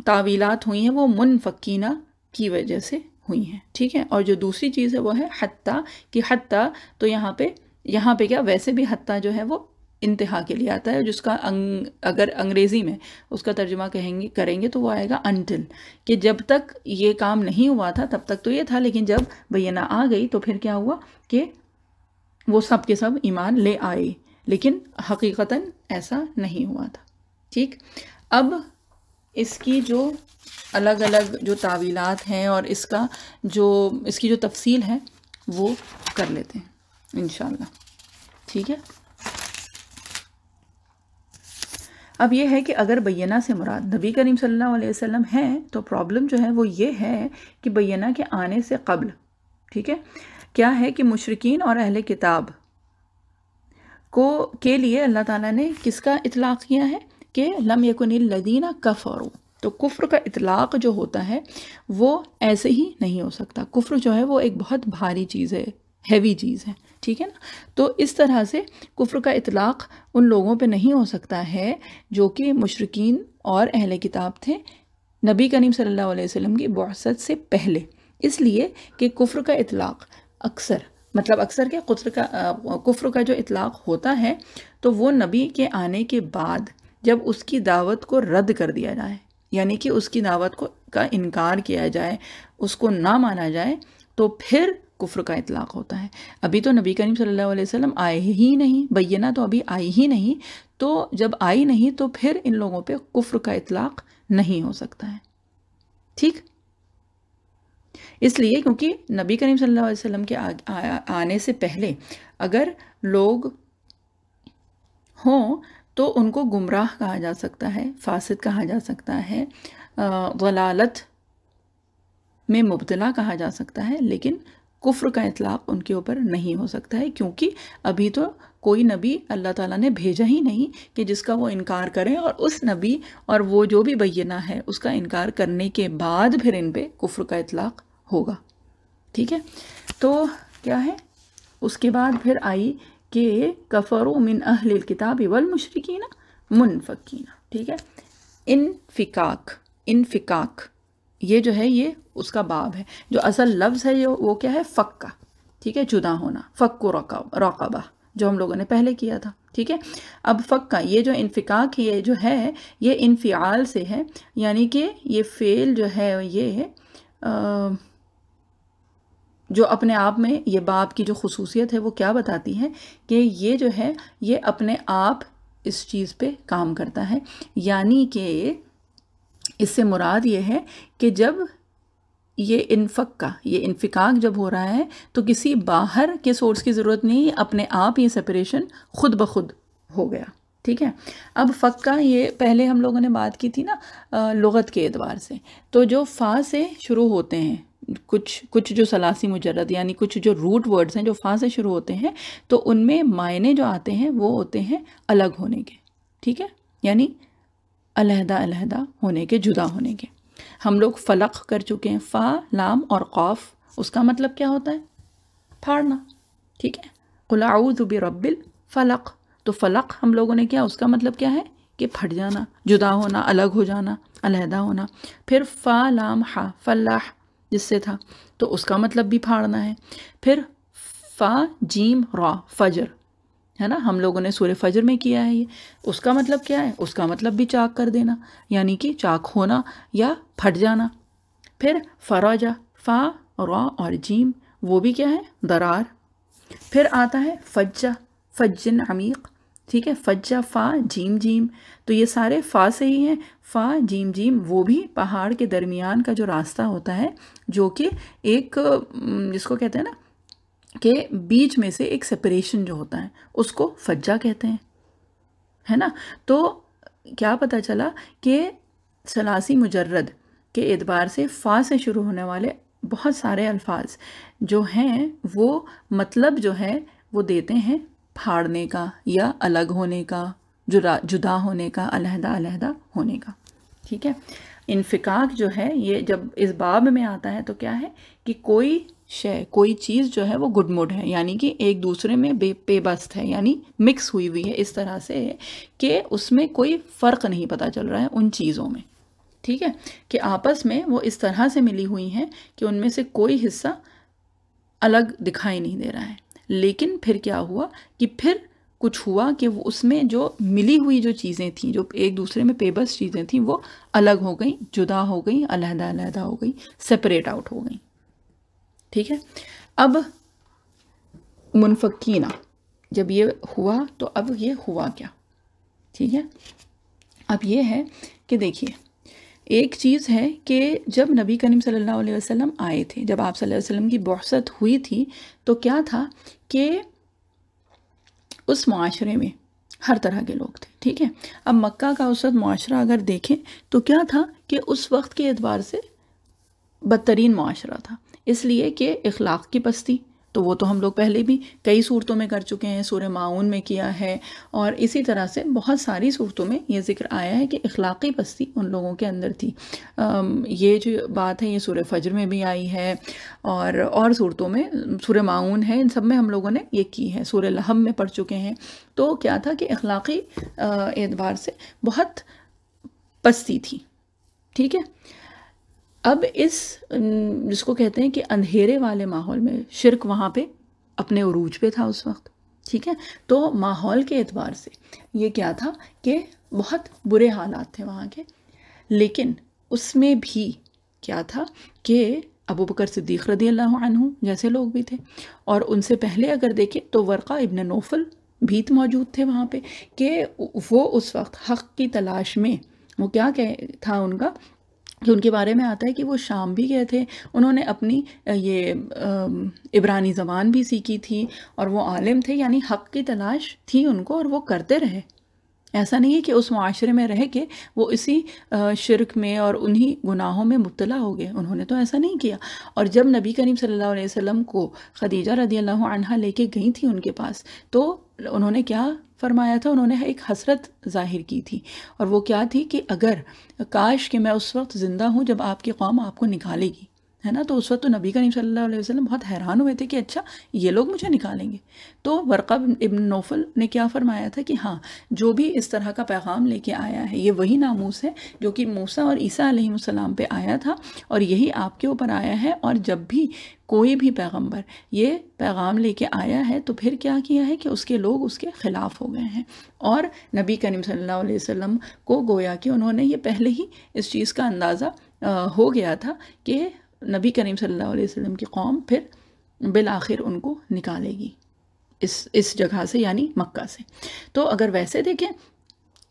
Speaker 1: تعویلات ہوئی ہیں وہ منفکینہ کی وجہ سے ہوئی ہیں، ٹھیک ہے۔ اور جو دوسری چیز ہے وہ ہے حتیٰ، کہ حتیٰ تو یہاں پہ کیا، ویسے بھی حتیٰ جو ہے وہ انتہا کے لیے آتا ہے، جس کا اگر انگریزی میں اس کا ترجمہ کریں گے تو وہ آئے گا انٹل، کہ جب تک یہ کام نہیں ہوا تھا تب تک تو یہ تھا، لیکن جب بینہ آ گئی تو پھر کیا ہوا کہ وہ سب کے سب ایمان لے آئے، لیکن حقیقتاً ایسا نہیں ہوا تھا، ٹھیک۔ اب اس کی جو الگ الگ جو تعویلات ہیں اور اس کی جو تفصیل ہے وہ کر لیتے ہیں انشاءاللہ، ٹھیک ہے۔ اب یہ ہے کہ اگر بینہ سے مراد نبی کریم صلی اللہ علیہ وسلم ہیں تو پرابلم جو ہے وہ یہ ہے کہ بینہ کے آنے سے قبل، ٹھیک ہے، کیا ہے کہ مشرکین اور اہل کتاب کے لیے اللہ تعالیٰ نے کس کا اطلاق کیا ہے کہ لم یکن الذین کفروا، تو کفر کا اطلاق جو ہوتا ہے وہ ایسے ہی نہیں ہو سکتا۔ کفر جو ہے وہ ایک بہت بھاری چیز ہے، ہیوی چیز ہے، ٹھیک ہے نا۔ تو اس طرح سے کفر کا اطلاق ان لوگوں پہ نہیں ہو سکتا ہے جو کہ مشرکین اور اہل کتاب تھے نبی کریم صلی اللہ علیہ وسلم کی بعثت سے پہلے، اس لیے کہ کفر کا اطلاق اکثر کیا کفر کا جو اطلاق ہوتا ہے تو وہ نبی کے آنے کے بعد جب اس کی دعوت کو رد کر دیا جائے، یعنی کہ اس کی دعوت کا انکار کیا جائے، اس کو نہ مانا جائے، تو پھر کفر کا اطلاق ہوتا ہے۔ ابھی تو نبی کریم صلی اللہ علیہ وسلم آئے ہی نہیں، بینہ تو ابھی آئی ہی نہیں، تو جب آئی نہیں تو پھر ان لوگوں پہ کفر کا اطلاق نہیں ہو سکتا ہے، ٹھیک۔ اس لیے کیونکہ نبی کریم صلی اللہ علیہ وسلم کے آنے سے پہلے اگر لوگ ہوں تو ان کو گمراہ کہا جا سکتا ہے، فاسد کہا جا سکتا ہے، ضلالت میں مبتلا کہا جا سکتا ہے، لیکن کفر کا اطلاق ان کے اوپر نہیں ہو سکتا ہے، کیونکہ ابھی تو کوئی نبی اللہ تعالیٰ نے بھیجا ہی نہیں کہ جس کا وہ انکار کریں، اور اس نبی اور وہ جو بھی بینہ ہے اس کا انکار کرنے کے بعد پھر ان پہ کفر کا اطلاق ہوگا، ٹھیک ہے۔ تو کیا ہے، اس کے بعد پھر آئی کہ کفروا من اہل الکتاب والمشرکین منفکین، ٹھیک ہے۔ انفکاک یہ جو ہے یہ اس کا باب ہے، جو اصل لفظ ہے وہ کیا ہے، فکا، ٹھیک ہے، جدا ہونا، فک و رقبہ جو ہم لوگوں نے پہلے کیا تھا، ٹھیک ہے۔ اب فکا یہ جو انفکاک یہ جو ہے یہ انفعال سے ہے، یعنی کہ یہ فعل جو ہے یہ جو اپنے آپ میں یہ باب کی جو خصوصیت ہے وہ کیا بتاتی ہے کہ یہ جو ہے یہ اپنے آپ اس چیز پہ کام کرتا ہے، یعنی کہ اس سے مراد یہ ہے کہ جب یہ انفکاک جب ہو رہا ہے تو کسی باہر کے سورس کی ضرورت نہیں، اپنے آپ یہ سپریشن خود بخود ہو گیا، ٹھیک ہے۔ اب فکا یہ پہلے ہم لوگوں نے بات کی تھی نا لغت کے اعتبار سے، تو جو فا سے شروع ہوتے ہیں کچھ جو ثلاثی مجرد یعنی کچھ جو روٹ ورڈز ہیں جو فا سے شروع ہوتے ہیں تو ان میں معنی جو آتے ہیں وہ ہوتے ہیں الگ ہونے کے، ٹھیک ہے، یعنی علیحدہ ہونے کے، جدا ہونے کے۔ ہم لوگ فلق کر چکے ہیں، فا، لام اور قاف، اس کا مطلب کیا ہوتا ہے، پھاڑنا، ٹھیک ہے۔ قل اعوذ برب الفلق، تو فلق ہم لوگوں نے کیا، اس کا مطلب کیا ہے کہ پھٹ جانا، جدا ہونا، الگ ہو جانا، علیحدہ ہونا۔ پھر فا لام ہا، فلاح جس سے تھا تو اس کا مطلب بھی پھاڑنا ہے۔ پھر فا جیم را، فجر ہے نا، ہم لوگوں نے سورہ فجر میں کیا ہے یہ، اس کا مطلب کیا ہے، اس کا مطلب بھی چاک کر دینا، یعنی کہ چاک ہونا یا پھٹ جانا۔ پھر فرجا، فا را اور جیم وہ بھی کیا ہے، درار۔ پھر آتا ہے فجا، فجن عمیق، ٹھیک ہے، فجا، فا جیم، تو یہ سارے فا سے ہی ہیں، فا جیم وہ بھی پہاڑ کے درمیان کا جو راستہ ہوتا ہے جو کہ ایک جس کو کہتے ہیں نا کہ بیچ میں سے ایک سپریشن جو ہوتا ہے اس کو فجا کہتے ہیں، ہے نا۔ تو کیا پتہ چلا کہ ثلاثی مجرد کے اعتبار سے فا سے شروع ہونے والے بہت سارے الفاظ جو ہیں وہ مطلب جو ہے وہ دیتے ہیں پھاڑنے کا یا الگ ہونے کا، جدا ہونے کا، علیحدہ علیحدہ ہونے کا. ٹھیک ہے. انفکاک جو ہے یہ جب اس باب میں آتا ہے تو کیا ہے کہ کوئی شے، کوئی چیز جو ہے وہ گڈ مڈ ہے، یعنی کہ ایک دوسرے میں پیبست ہے، یعنی مکس ہوئی ہوئی ہے اس طرح سے کہ اس میں کوئی فرق نہیں پتہ چل رہا ہے ان چیزوں میں. ٹھیک ہے، کہ آپس میں وہ اس طرح سے ملی ہوئی ہیں کہ ان میں سے کوئی حصہ الگ دکھائی نہیں دے رہا ہے. لیکن پھر کیا ہوا کہ پھر کچھ ہوا کہ وہ اس میں جو ملی ہوئی جو چیزیں تھیں، جو ایک دوسرے میں پیبست چیزیں تھیں، وہ الگ ہو گئیں، جدا ہو گئیں، علیحدہ علیحدہ ہو گئیں، سپریٹ آؤٹ ہو گئیں. ٹھیک ہے. اب منفکینہ جب یہ ہوا تو اب یہ ہوا کیا؟ ٹھیک ہے. اب یہ ہے کہ دیکھیے، ایک چیز ہے کہ جب نبی کریم صلی اللہ علیہ وسلم آئے تھے، جب آپ صلی اللہ علیہ وسلم کی بعثت ہوئی تھی، تو کیا تھا کہ اس معاشرے میں ہر طرح کے لوگ تھے. ٹھیک ہے. اب مکہ کا اس وقت معاشرہ اگر دیکھیں تو کیا تھا کہ اس وقت کے اعتبار سے بدترین معاشرہ تھا، اس لیے کہ اخلاق کی پستی. تو وہ تو ہم لوگ پہلے بھی کئی صورتوں میں کر چکے ہیں، سورہ ماعون میں کیا ہے، اور اسی طرح سے بہت ساری صورتوں میں یہ ذکر آیا ہے کہ اخلاقی پستی ان لوگوں کے اندر تھی. یہ جو بات ہے یہ سورہ فجر میں بھی آئی ہے، اور صورتوں میں، سورہ ماعون ہے، ان سب میں ہم لوگوں نے یہ کی ہے، سورہ لحم میں پڑھ چکے ہیں. تو کیا تھا کہ اخلاقی اعتبار سے بہت پستی تھی. ٹھیک ہے. اب اس جس کو کہتے ہیں کہ اندھیرے والے ماحول میں شرک وہاں پہ اپنے عروج پہ تھا اس وقت. ٹھیک ہے. تو ماحول کے اعتبار سے یہ کیا تھا کہ بہت برے حالات تھے وہاں کے. لیکن اس میں بھی کیا تھا کہ ابو بکر صدیق رضی اللہ عنہ جیسے لوگ بھی تھے، اور ان سے پہلے اگر دیکھیں تو ورقہ ابن نوفل بھی موجود تھے وہاں پہ، کہ وہ اس وقت حق کی تلاش میں، وہ کیا تھا ان کا، کہ ان کے بارے میں آتا ہے کہ وہ شام بھی گئے تھے، انہوں نے اپنی یہ عبرانی زبان بھی سیکھی تھی، اور وہ عالم تھے، یعنی حق کی تلاش تھی ان کو، اور وہ کرتے رہے. ایسا نہیں ہے کہ اس معاشرے میں رہ کے وہ اسی شرک میں اور انہی گناہوں میں مبتلا ہو گئے، انہوں نے تو ایسا نہیں کیا. اور جب نبی کریم صلی اللہ علیہ وسلم کو خدیجہ رضی اللہ عنہا لے کے گئی تھی ان کے پاس، تو انہوں نے کیا فرمایا تھا؟ انہوں نے ایک حسرت ظاہر کی تھی، اور وہ کیا تھی کہ اگر کاش کہ میں اس وقت زندہ ہوں جب آپ کی قوم آپ کو نکالے گی، ہے نا. تو اس وقت تو نبی کریم صلی اللہ علیہ وسلم بہت حیران ہوئے تھے کہ اچھا یہ لوگ مجھے نکالیں گے. تو ورقہ ابن نوفل نے کیا فرمایا تھا کہ ہاں، جو بھی اس طرح کا پیغام لے کے آیا ہے یہ وہی ناموس ہے جو کہ موسیٰ اور عیسیٰ علیہ السلام پہ آیا تھا، اور یہی آپ کے اوپر آیا ہے. اور جب بھی کوئی بھی پیغمبر یہ پیغام لے کے آیا ہے تو پھر کیا کیا ہے کہ اس کے لوگ اس کے خلاف ہو گئے ہیں. اور نبی کریم صلی اللہ علیہ وسلم کو گویا کہ انہوں نے یہ پہلے ہی اس چیز کا اندازہ ہو گیا تھا کہ نبی کریم صلی اللہ علیہ وسلم کی قوم پھر بالآخر ان کو نکالے گی اس جگہ سے، یعنی مکہ سے. تو اگر ویسے دیکھیں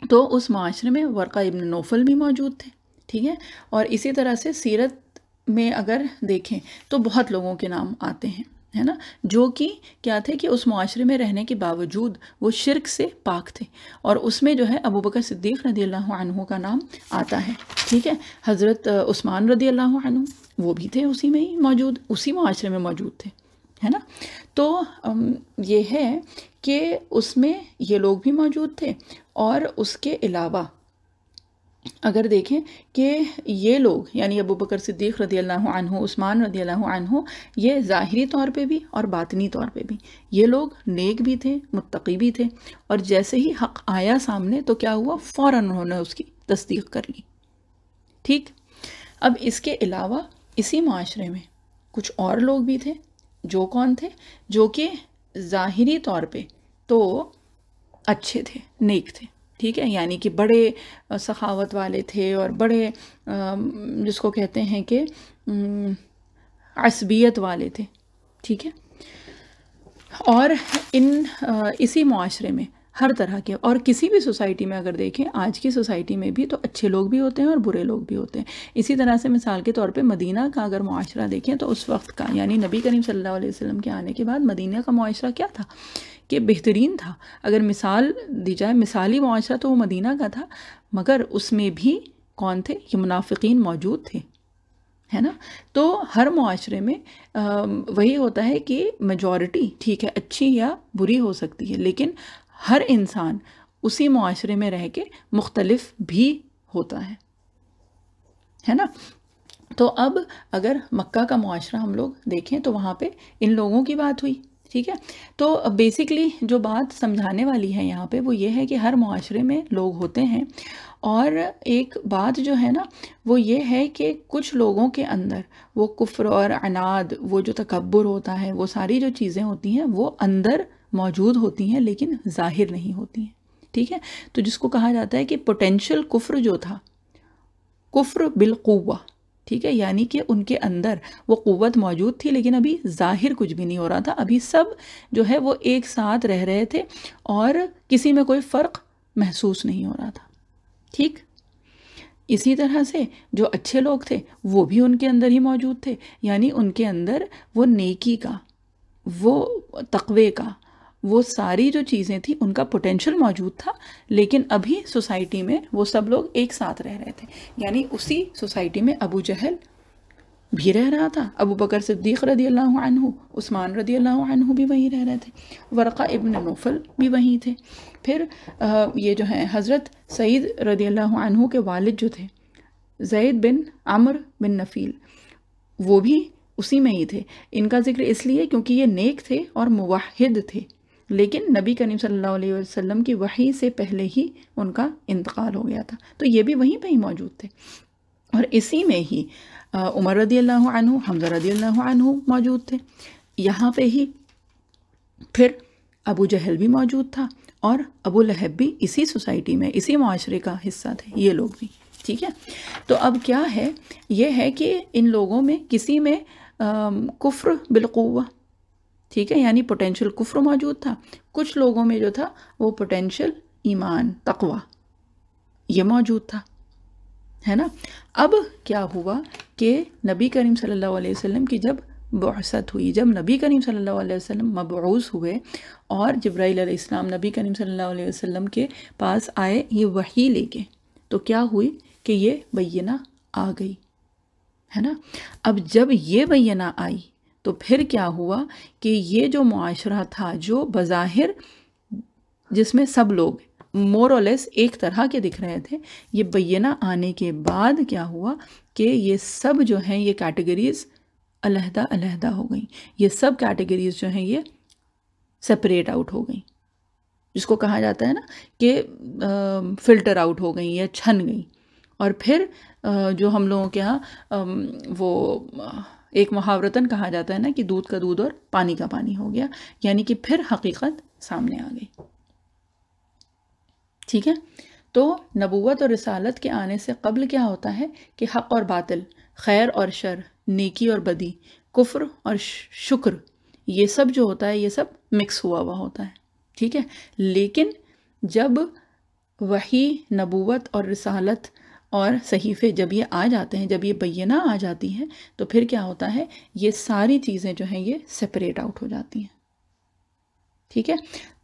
Speaker 1: تو اس معاشرے میں ورقہ ابن نوفل بھی موجود تھے. ٹھیک ہے. اور اسی طرح سے سیرت میں اگر دیکھیں تو بہت لوگوں کے نام آتے ہیں، ہے نا، جو کہ کیا تھے کہ اس معاشرے میں رہنے کے باوجود وہ شرک سے پاک تھے. اور اس میں جو ہے ابو بکر صدیق رضی اللہ عنہ کا نام آتا ہے. ٹھیک ہے. حضرت عثمان رضی اللہ عنہ وہ بھی تھے اسی میں ہی موجود، اسی معاشرے میں موجود تھے، ہے نا. تو یہ ہے کہ اس میں یہ لوگ بھی موجود تھے. اور اس کے علاوہ اگر دیکھیں کہ یہ لوگ یعنی ابو بکر صدیق رضی اللہ عنہ، عثمان رضی اللہ عنہ، یہ ظاہری طور پہ بھی اور باطنی طور پہ بھی یہ لوگ نیک بھی تھے، متقی بھی تھے. اور جیسے ہی حق آیا سامنے تو کیا ہوا، فوراً انہوں نے اس کی تصدیق کر لی. ٹھیک. اب اس کے علاوہ اسی معاشرے میں کچھ اور لوگ بھی تھے، جو کون تھے؟ جو کہ ظاہری طور پہ تو اچھے تھے، نیک تھے. ٹھیک ہے. یعنی کہ بڑے سخاوت والے تھے، اور بڑے جس کو کہتے ہیں کہ عصبیت والے تھے. ٹھیک ہے. اور اسی معاشرے میں ہر طرح کے، اور کسی بھی سوسائٹی میں اگر دیکھیں، آج کی سوسائٹی میں بھی تو اچھے لوگ بھی ہوتے ہیں اور برے لوگ بھی ہوتے ہیں. اسی طرح سے مثال کے طور پہ مدینہ کا اگر معاشرہ دیکھیں تو اس وقت کا، یعنی نبی کریم صلی اللہ علیہ وسلم کے آنے کے بعد مدینہ کا معاشرہ کیا تھا کہ بہترین تھا. اگر مثال دی جائے، مثالی معاشرہ تو وہ مدینہ کا تھا، مگر اس میں بھی کون تھے؟ یہ منافقین موجود تھے، ہے نا. تو ہر معاشرے میں وہی ہوتا ہے کہ میجورٹی ٹھیک ہے اچھی یا بری ہو سکتی ہے، لیکن ہر انسان اسی معاشرے میں رہ کے مختلف بھی ہوتا ہے نا. تو اب اگر مکہ کا معاشرہ ہم لوگ دیکھیں تو وہاں پہ ان لوگوں کی بات ہوئی، ٹھیک ہے. تو بیسکلی جو بات سمجھانے والی ہے یہاں پہ وہ یہ ہے کہ ہر معاشرے میں لوگ ہوتے ہیں، اور ایک بات جو ہے نا وہ یہ ہے کہ کچھ لوگوں کے اندر وہ کفر اور عناد، وہ جو تکبر ہوتا ہے، وہ ساری جو چیزیں ہوتی ہیں وہ اندر موجود ہوتی ہیں لیکن ظاہر نہیں ہوتی ہیں، ٹھیک ہے. تو جس کو کہا جاتا ہے کہ پوٹینشل کفر جو تھا، کفر بالقوہ، ٹھیک ہے، یعنی کہ ان کے اندر وہ قوت موجود تھی لیکن ابھی ظاہر کچھ بھی نہیں ہو رہا تھا، ابھی سب جو ہے وہ ایک ساتھ رہ رہے تھے اور کسی میں کوئی فرق محسوس نہیں ہو رہا تھا، ٹھیک. اسی طرح سے جو اچھے لوگ تھے وہ بھی ان کے اندر ہی موجود تھے، یعنی ان کے اندر وہ نیکی کا، وہ تقوی کا، وہ ساری جو چیزیں تھیں ان کا پوٹینشل موجود تھا، لیکن ابھی سوسائٹی میں وہ سب لوگ ایک ساتھ رہ رہے تھے. یعنی اسی سوسائٹی میں ابو جہل بھی رہ رہا تھا، ابو بکر صدیق رضی اللہ عنہ، عثمان رضی اللہ عنہ بھی وہیں رہ رہے تھے، ورقہ ابن نوفل بھی وہیں تھے. پھر یہ جو ہیں حضرت سعید رضی اللہ عنہ کے والد جو تھے زید بن عمر بن نفیل، وہ بھی اسی میں ہی تھے. ان کا ذکر اس لیے کیونکہ یہ نیک تھے اور موحد تھے، لیکن نبی کریم صلی اللہ علیہ وسلم کی وحی سے پہلے ہی ان کا انتقال ہو گیا تھا، تو یہ بھی وہیں پہ ہی موجود تھے. اور اسی میں ہی عمر رضی اللہ عنہ، حمزہ رضی اللہ عنہ موجود تھے یہاں پہ ہی. پھر ابو جہل بھی موجود تھا اور ابو لہب بھی اسی سوسائٹی میں، اسی معاشرے کا حصہ تھے یہ لوگ بھی، ٹھیک ہے. تو اب کیا ہے، یہ ہے کہ ان لوگوں میں کسی میں کفر بالقوہ، ٹھیک ہے، یعنی پوٹینشل کفر موجود تھا، کچھ لوگوں میں جو تھا وہ پوٹینشل ایمان، تقوی یہ موجود تھا، ہے نا. اب کیا ہوا کہ نبی کریم صلی اللہ علیہ وسلم کی جب بعثت ہوئی، جب نبی کریم صلی اللہ علیہ وسلم مبعوث ہوئے اور جبرائیل علیہ السلام نبی کریم صلی اللہ علیہ وسلم کے پاس آئے یہ وحی لے کے، تو کیا ہوئی کہ یہ بینہ آ گئی، ہے نا. اب جب یہ بینہ آئی تو پھر کیا ہوا کہ یہ جو معاشرہ تھا جو بظاہر جس میں سب لوگ مور اور لیس ایک طرح کے دکھ رہے تھے، یہ بینہ آنے کے بعد کیا ہوا کہ یہ سب جو ہیں یہ کیٹیگریز علیحدہ علیحدہ ہو گئیں، یہ سب کیٹیگریز جو ہیں یہ سپریٹ آؤٹ ہو گئیں، جس کو کہا جاتا ہے نا کہ فلٹر آؤٹ ہو گئیں یا چھن گئیں. اور پھر جو ہم لوگوں کے ہاں وہ ایک محاورتاً کہا جاتا ہے نا کہ دودھ کا دودھ اور پانی کا پانی ہو گیا، یعنی کہ پھر حقیقت سامنے آ گئی، ٹھیک ہے. تو نبوت اور رسالت کے آنے سے قبل کیا ہوتا ہے کہ حق اور باطل، خیر اور شر، نیکی اور بدی، کفر اور شکر، یہ سب جو ہوتا ہے یہ سب مکس ہوا ہوا ہوتا ہے، ٹھیک ہے. لیکن جب وحی، نبوت اور رسالت اور صحیفے جب یہ آ جاتے ہیں، جب یہ بینہ آ جاتی ہیں، تو پھر کیا ہوتا ہے، یہ ساری چیزیں جو ہیں یہ سپریٹ آؤٹ ہو جاتی ہیں، ٹھیک ہے.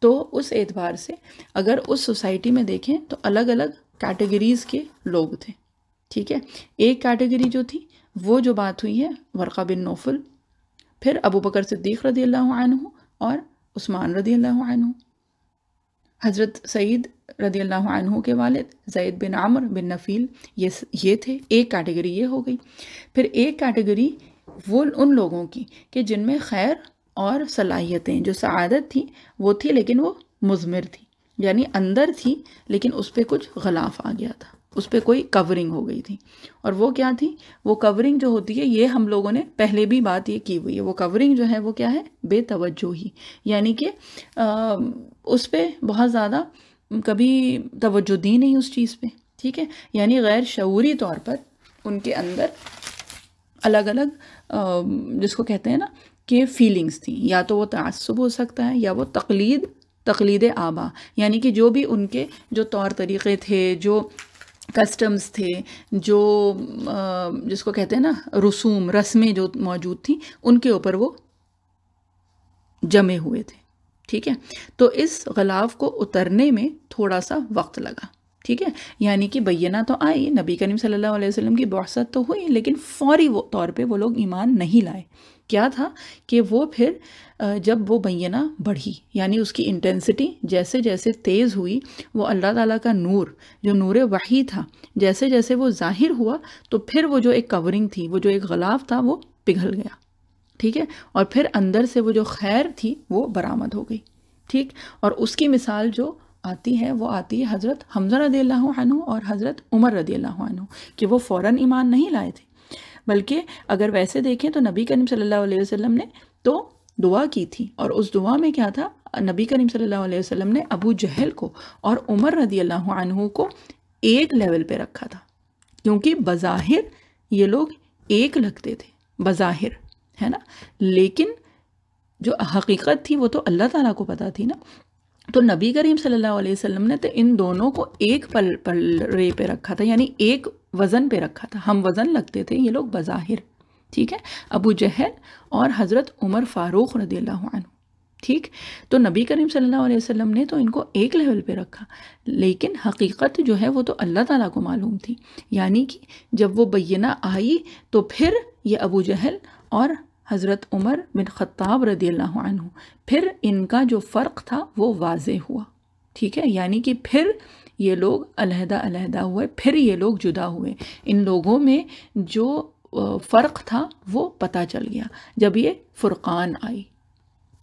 Speaker 1: تو اس اعتبار سے اگر اس سوسائٹی میں دیکھیں تو الگ الگ کیٹیگریز کے لوگ تھے، ٹھیک ہے. ایک کیٹیگری جو تھی وہ جو بات ہوئی ہے ورقہ بن نوفل، پھر ابو بکر صدیق رضی اللہ عنہ اور عثمان رضی اللہ عنہ، حضرت سعید رضی اللہ عنہ کے والد زید بن عمر بن نفیل، یہ تھے، ایک کیٹیگری یہ ہو گئی. پھر ایک کیٹیگری وہ ان لوگوں کی کہ جن میں خیر اور صلاحیتیں، جو سعادت تھی وہ تھی لیکن وہ مضمر تھی، یعنی اندر تھی لیکن اس پہ کچھ غلاف آ گیا تھا، اس پہ کوئی کورنگ ہو گئی تھی. اور وہ کیا تھی، وہ کورنگ جو ہوتی ہے، یہ ہم لوگوں نے پہلے بھی بات یہ کی ہوئی ہے، وہ کورنگ جو ہے وہ کیا ہے، بے توجہی، یعنی کہ اس پہ بہت زیادہ کبھی توجہ دی نہیں اس چیز پہ، ٹھیک ہے. یعنی غیر شعوری طور پر ان کے اندر الگ الگ جس کو کہتے ہیں نا کہ فیلنگز تھیں، یا تو وہ تعصب ہو سکتا ہے یا وہ تقلید آبا، یعنی کہ جو بھی ان کے جو طور طریقے تھے، جو کسٹمز تھے، جو جس کو کہتے ہیں نا رسمیں جو موجود تھیں، ان کے اوپر وہ جمے ہوئے تھے، ٹھیک ہے. تو اس غلاف کو اترنے میں تھوڑا سا وقت لگا، ٹھیک ہے. یعنی کہ بینہ تو آئی، نبی کریم صلی اللہ علیہ وسلم کی بعثت تو ہوئی، لیکن فوری طور پہ وہ لوگ ایمان نہیں لائے، کیا تھا کہ وہ پھر جب وہ بینہ بڑھی، یعنی اس کی انٹینسٹی جیسے جیسے تیز ہوئی، وہ اللہ تعالیٰ کا نور جو نور وحی تھا جیسے جیسے وہ ظاہر ہوا، تو پھر وہ جو ایک کورنگ تھی، وہ جو ایک غلاف تھا، وہ پگھل گیا، ٹھیک ہے، اور پھر اندر سے وہ جو خیر تھی وہ برآمد ہو گئی، ٹھیک. اور اس کی مثال جو آتی ہے وہ آتی ہے حضرت حمزہ رضی اللہ عنہ اور حضرت عمر رضی اللہ عنہ، کہ وہ فوراً ایمان نہیں لائے تھے، بلکہ اگر ویسے دیکھیں تو نبی کریم صلی اللہ علیہ وسلم نے تو دعا کی تھی، اور اس دعا میں کیا تھا، نبی کریم صلی اللہ علیہ وسلم نے ابو جہل کو اور عمر رضی اللہ عنہ کو ایک لیول پہ رکھا تھا، کیونکہ بظاہر یہ لوگ ایک لگتے تھے، بظاہر ہے نا، لیکن جو حقیقت تھی وہ تو اللہ تعالیٰ کو پتہ تھی نا. تو نبی کریم صلی اللہ علیہ وسلم نے تو ان دونوں کو ایک پلڑے پہ رکھا تھا، یعنی ایک وزن پہ رکھا تھا، ہم وزن لگتے تھے یہ لوگ بظاہر، ٹھیک ہے، ابو جہل اور حضرت عمر فاروق رضی اللہ عنہ، ٹھیک. تو نبی کریم صلی اللہ علیہ وسلم نے تو ان کو ایک لیول پہ رکھا، لیکن حقیقت جو ہے وہ تو اللہ تعالیٰ کو معلوم تھی، یعنی کہ جب وہ بینہ آئی تو پھر یہ ابو جہل اور حضرت عمر بن خطاب رضی اللہ عنہ، پھر ان کا جو فرق تھا وہ واضح ہوا، ٹھیک ہے، یعنی کہ پھر یہ لوگ علیحدہ علیحدہ ہوئے، پھر یہ لوگ جدا ہوئے، ان لوگوں میں جو فرق تھا وہ پتہ چل گیا جب یہ فرقان آئی،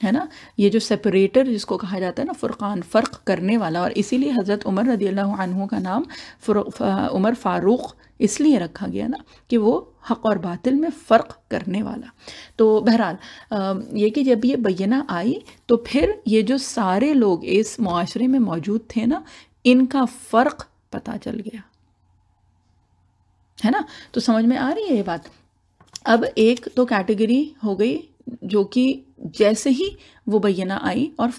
Speaker 1: ہے نا، یہ جو سپریٹر جس کو کہا جاتا ہے نا، فرقان، فرق کرنے والا، اور اسی لیے حضرت عمر رضی اللہ عنہ کا نام عمر فاروق اس لیے رکھا گیا نا کہ وہ حق اور باطل میں فرق کرنے والا. تو بہرحال یہ کہ جب یہ بینہ آئی تو پھر یہ جو سارے لوگ اس معاشرے میں موجود تھے نا، ان کا فرق پتہ چل گیا، ہے نا. تو سمجھ میں آ رہی ہے یہ بات. اب ایک تو کیٹیگری ہو گئی جو کہ جیسے ہی وہ بینہ آئی اور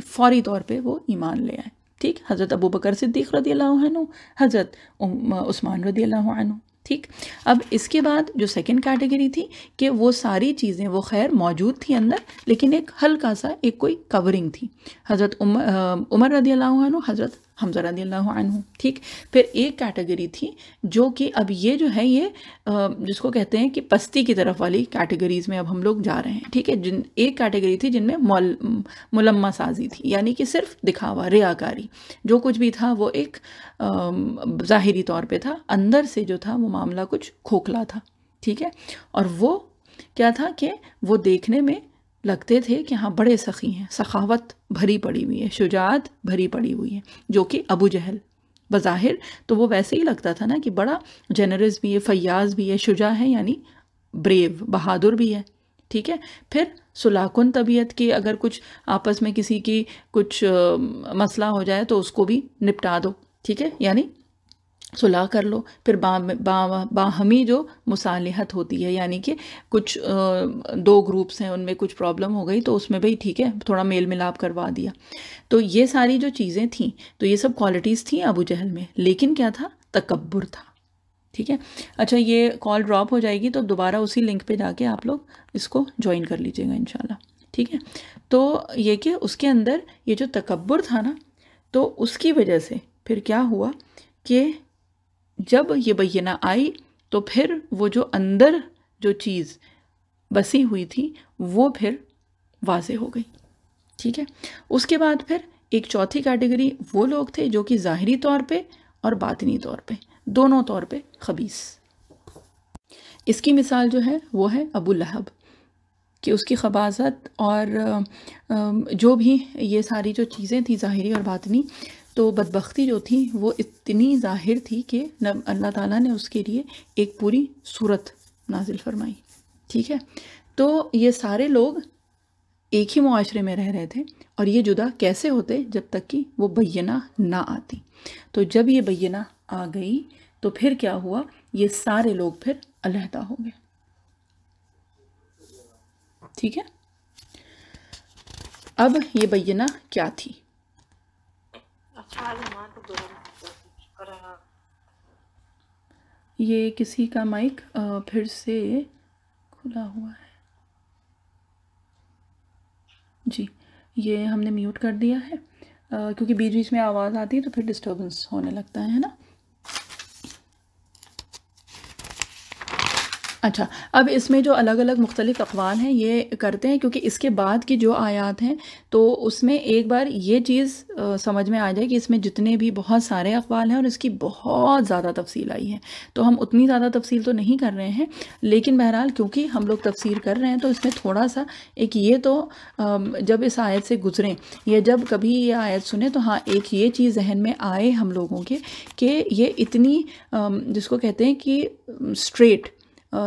Speaker 1: فوری طور پہ وہ ایمان لے آئے، ٹھیک، حضرت ابو بکر صدیق رضی اللہ عنہ، حضرت عثمان رضی اللہ عنہ، ٹھیک. اب اس کے بعد جو سیکنڈ کیٹیگری تھی کہ وہ ساری چیزیں وہ خیر موجود تھی اندر، لیکن ایک ہلکا سا ایک کوئی کورنگ تھی، حضرت عمر رضی اللہ عنہ، حضرت حمزہ رضی اللہ عنہ، ٹھیک. پھر ایک کیٹیگری تھی جو کہ اب یہ جو ہے یہ جس کو کہتے ہیں کہ پستی کی طرف والی کیٹیگریز میں اب ہم لوگ جا رہے ہیں، ٹھیک ہے. ایک کیٹیگری تھی جن میں ملمہ سازی تھی، یعنی کہ صرف دکھاوا، ریاکاری، جو کچھ بھی تھا وہ ایک ظاہری طور پہ تھا، اندر سے جو تھا وہ معاملہ کچھ کھوکھلا تھا، ٹھیک ہے. اور وہ کیا تھا کہ وہ دیکھنے میں لگتے تھے کہ ہاں بڑے سخی ہیں، سخاوت بھری پڑی ہوئی ہے، شجاعت بھری پڑی ہوئی ہے، جو کہ ابو جہل بظاہر تو وہ ویسے ہی لگتا تھا نا کہ بڑا جنرس بھی ہے، فیاض بھی ہے، شجاع ہے، یعنی بریو، بہادر بھی ہے، ٹھیک ہے. پھر سلاکن طبیعت کی، اگر کچھ آپس میں کسی کی کچھ مسئلہ ہو جائے تو اس کو بھی نپٹا دو، ٹھیک ہے، یعنی صلح کر لو. پھر باہمی جو مصالحت ہوتی ہے، یعنی کہ کچھ دو گروپس ہیں، ان میں کچھ پرابلم ہو گئی تو اس میں بھئی ٹھیک ہے تھوڑا میل ملاپ کروا دیا. تو یہ ساری جو چیزیں تھیں تو یہ سب کوالٹیز تھیں ابو جہل میں، لیکن کیا تھا، تکبر تھا، ٹھیک ہے. اچھا یہ کال ڈراپ ہو جائے گی تو دوبارہ اسی لنک پہ جا کے آپ لوگ اس کو جوائن کر لیجیے گا انشاءاللہ، ٹھیک ہے. تو یہ کہ اس کے اندر یہ جو تکبر تھا نا، تو اس کی وجہ سے پھر کیا ہوا کہ جب یہ بینہ آئی تو پھر وہ جو اندر جو چیز بسی ہوئی تھی وہ پھر واضح ہو گئی، ٹھیک ہے. اس کے بعد پھر ایک چوتھی کیٹیگری وہ لوگ تھے جو کہ ظاہری طور پہ اور باطنی طور پہ، دونوں طور پہ خبیث. اس کی مثال جو ہے وہ ہے ابو لہب، کہ اس کی خباثت اور جو بھی یہ ساری جو چیزیں تھیں ظاہری اور باطنی، تو بدبختی جو تھی وہ اتنی ظاہر تھی کہ اللہ تعالیٰ نے اس کے لیے ایک پوری صورت نازل فرمائی، ٹھیک ہے. تو یہ سارے لوگ ایک ہی معاشرے میں رہ رہے تھے، اور یہ جدا کیسے ہوتے جب تک کہ وہ بینہ نہ آتی. تو جب یہ بینہ آ گئی تو پھر کیا ہوا، یہ سارے لوگ پھر علیحدہ ہو گئے، ٹھیک ہے. اب یہ بینہ کیا تھی؟ یہ کسی کا مائک پھر سے کھلا ہوا ہے، جی یہ ہم نے میوٹ کر دیا ہے کیونکہ بیچ بیچ میں آواز آتی ہے تو پھر ڈسٹربنس ہونے لگتا ہے نا. اچھا، اب اس میں جو الگ الگ مختلف اقوال ہیں یہ کرتے ہیں کیونکہ اس کے بعد کی جو آیات ہیں تو اس میں ایک بار یہ چیز سمجھ میں آ جائے کہ اس میں جتنے بھی بہت سارے اقوال ہیں اور اس کی بہت زیادہ تفصیل آئی ہے، تو ہم اتنی زیادہ تفصیل تو نہیں کر رہے ہیں، لیکن بہرحال کیونکہ ہم لوگ تفسیر کر رہے ہیں تو اس میں تھوڑا سا ایک یہ تو جب اس آیت سے گزریں یا جب کبھی یہ آیت سنیں تو ہاں ایک یہ چیز ذہن میں آئے ہم لوگوں کے کہ یہ اتنی جس کو کہتے ہیں کہ اسٹریٹ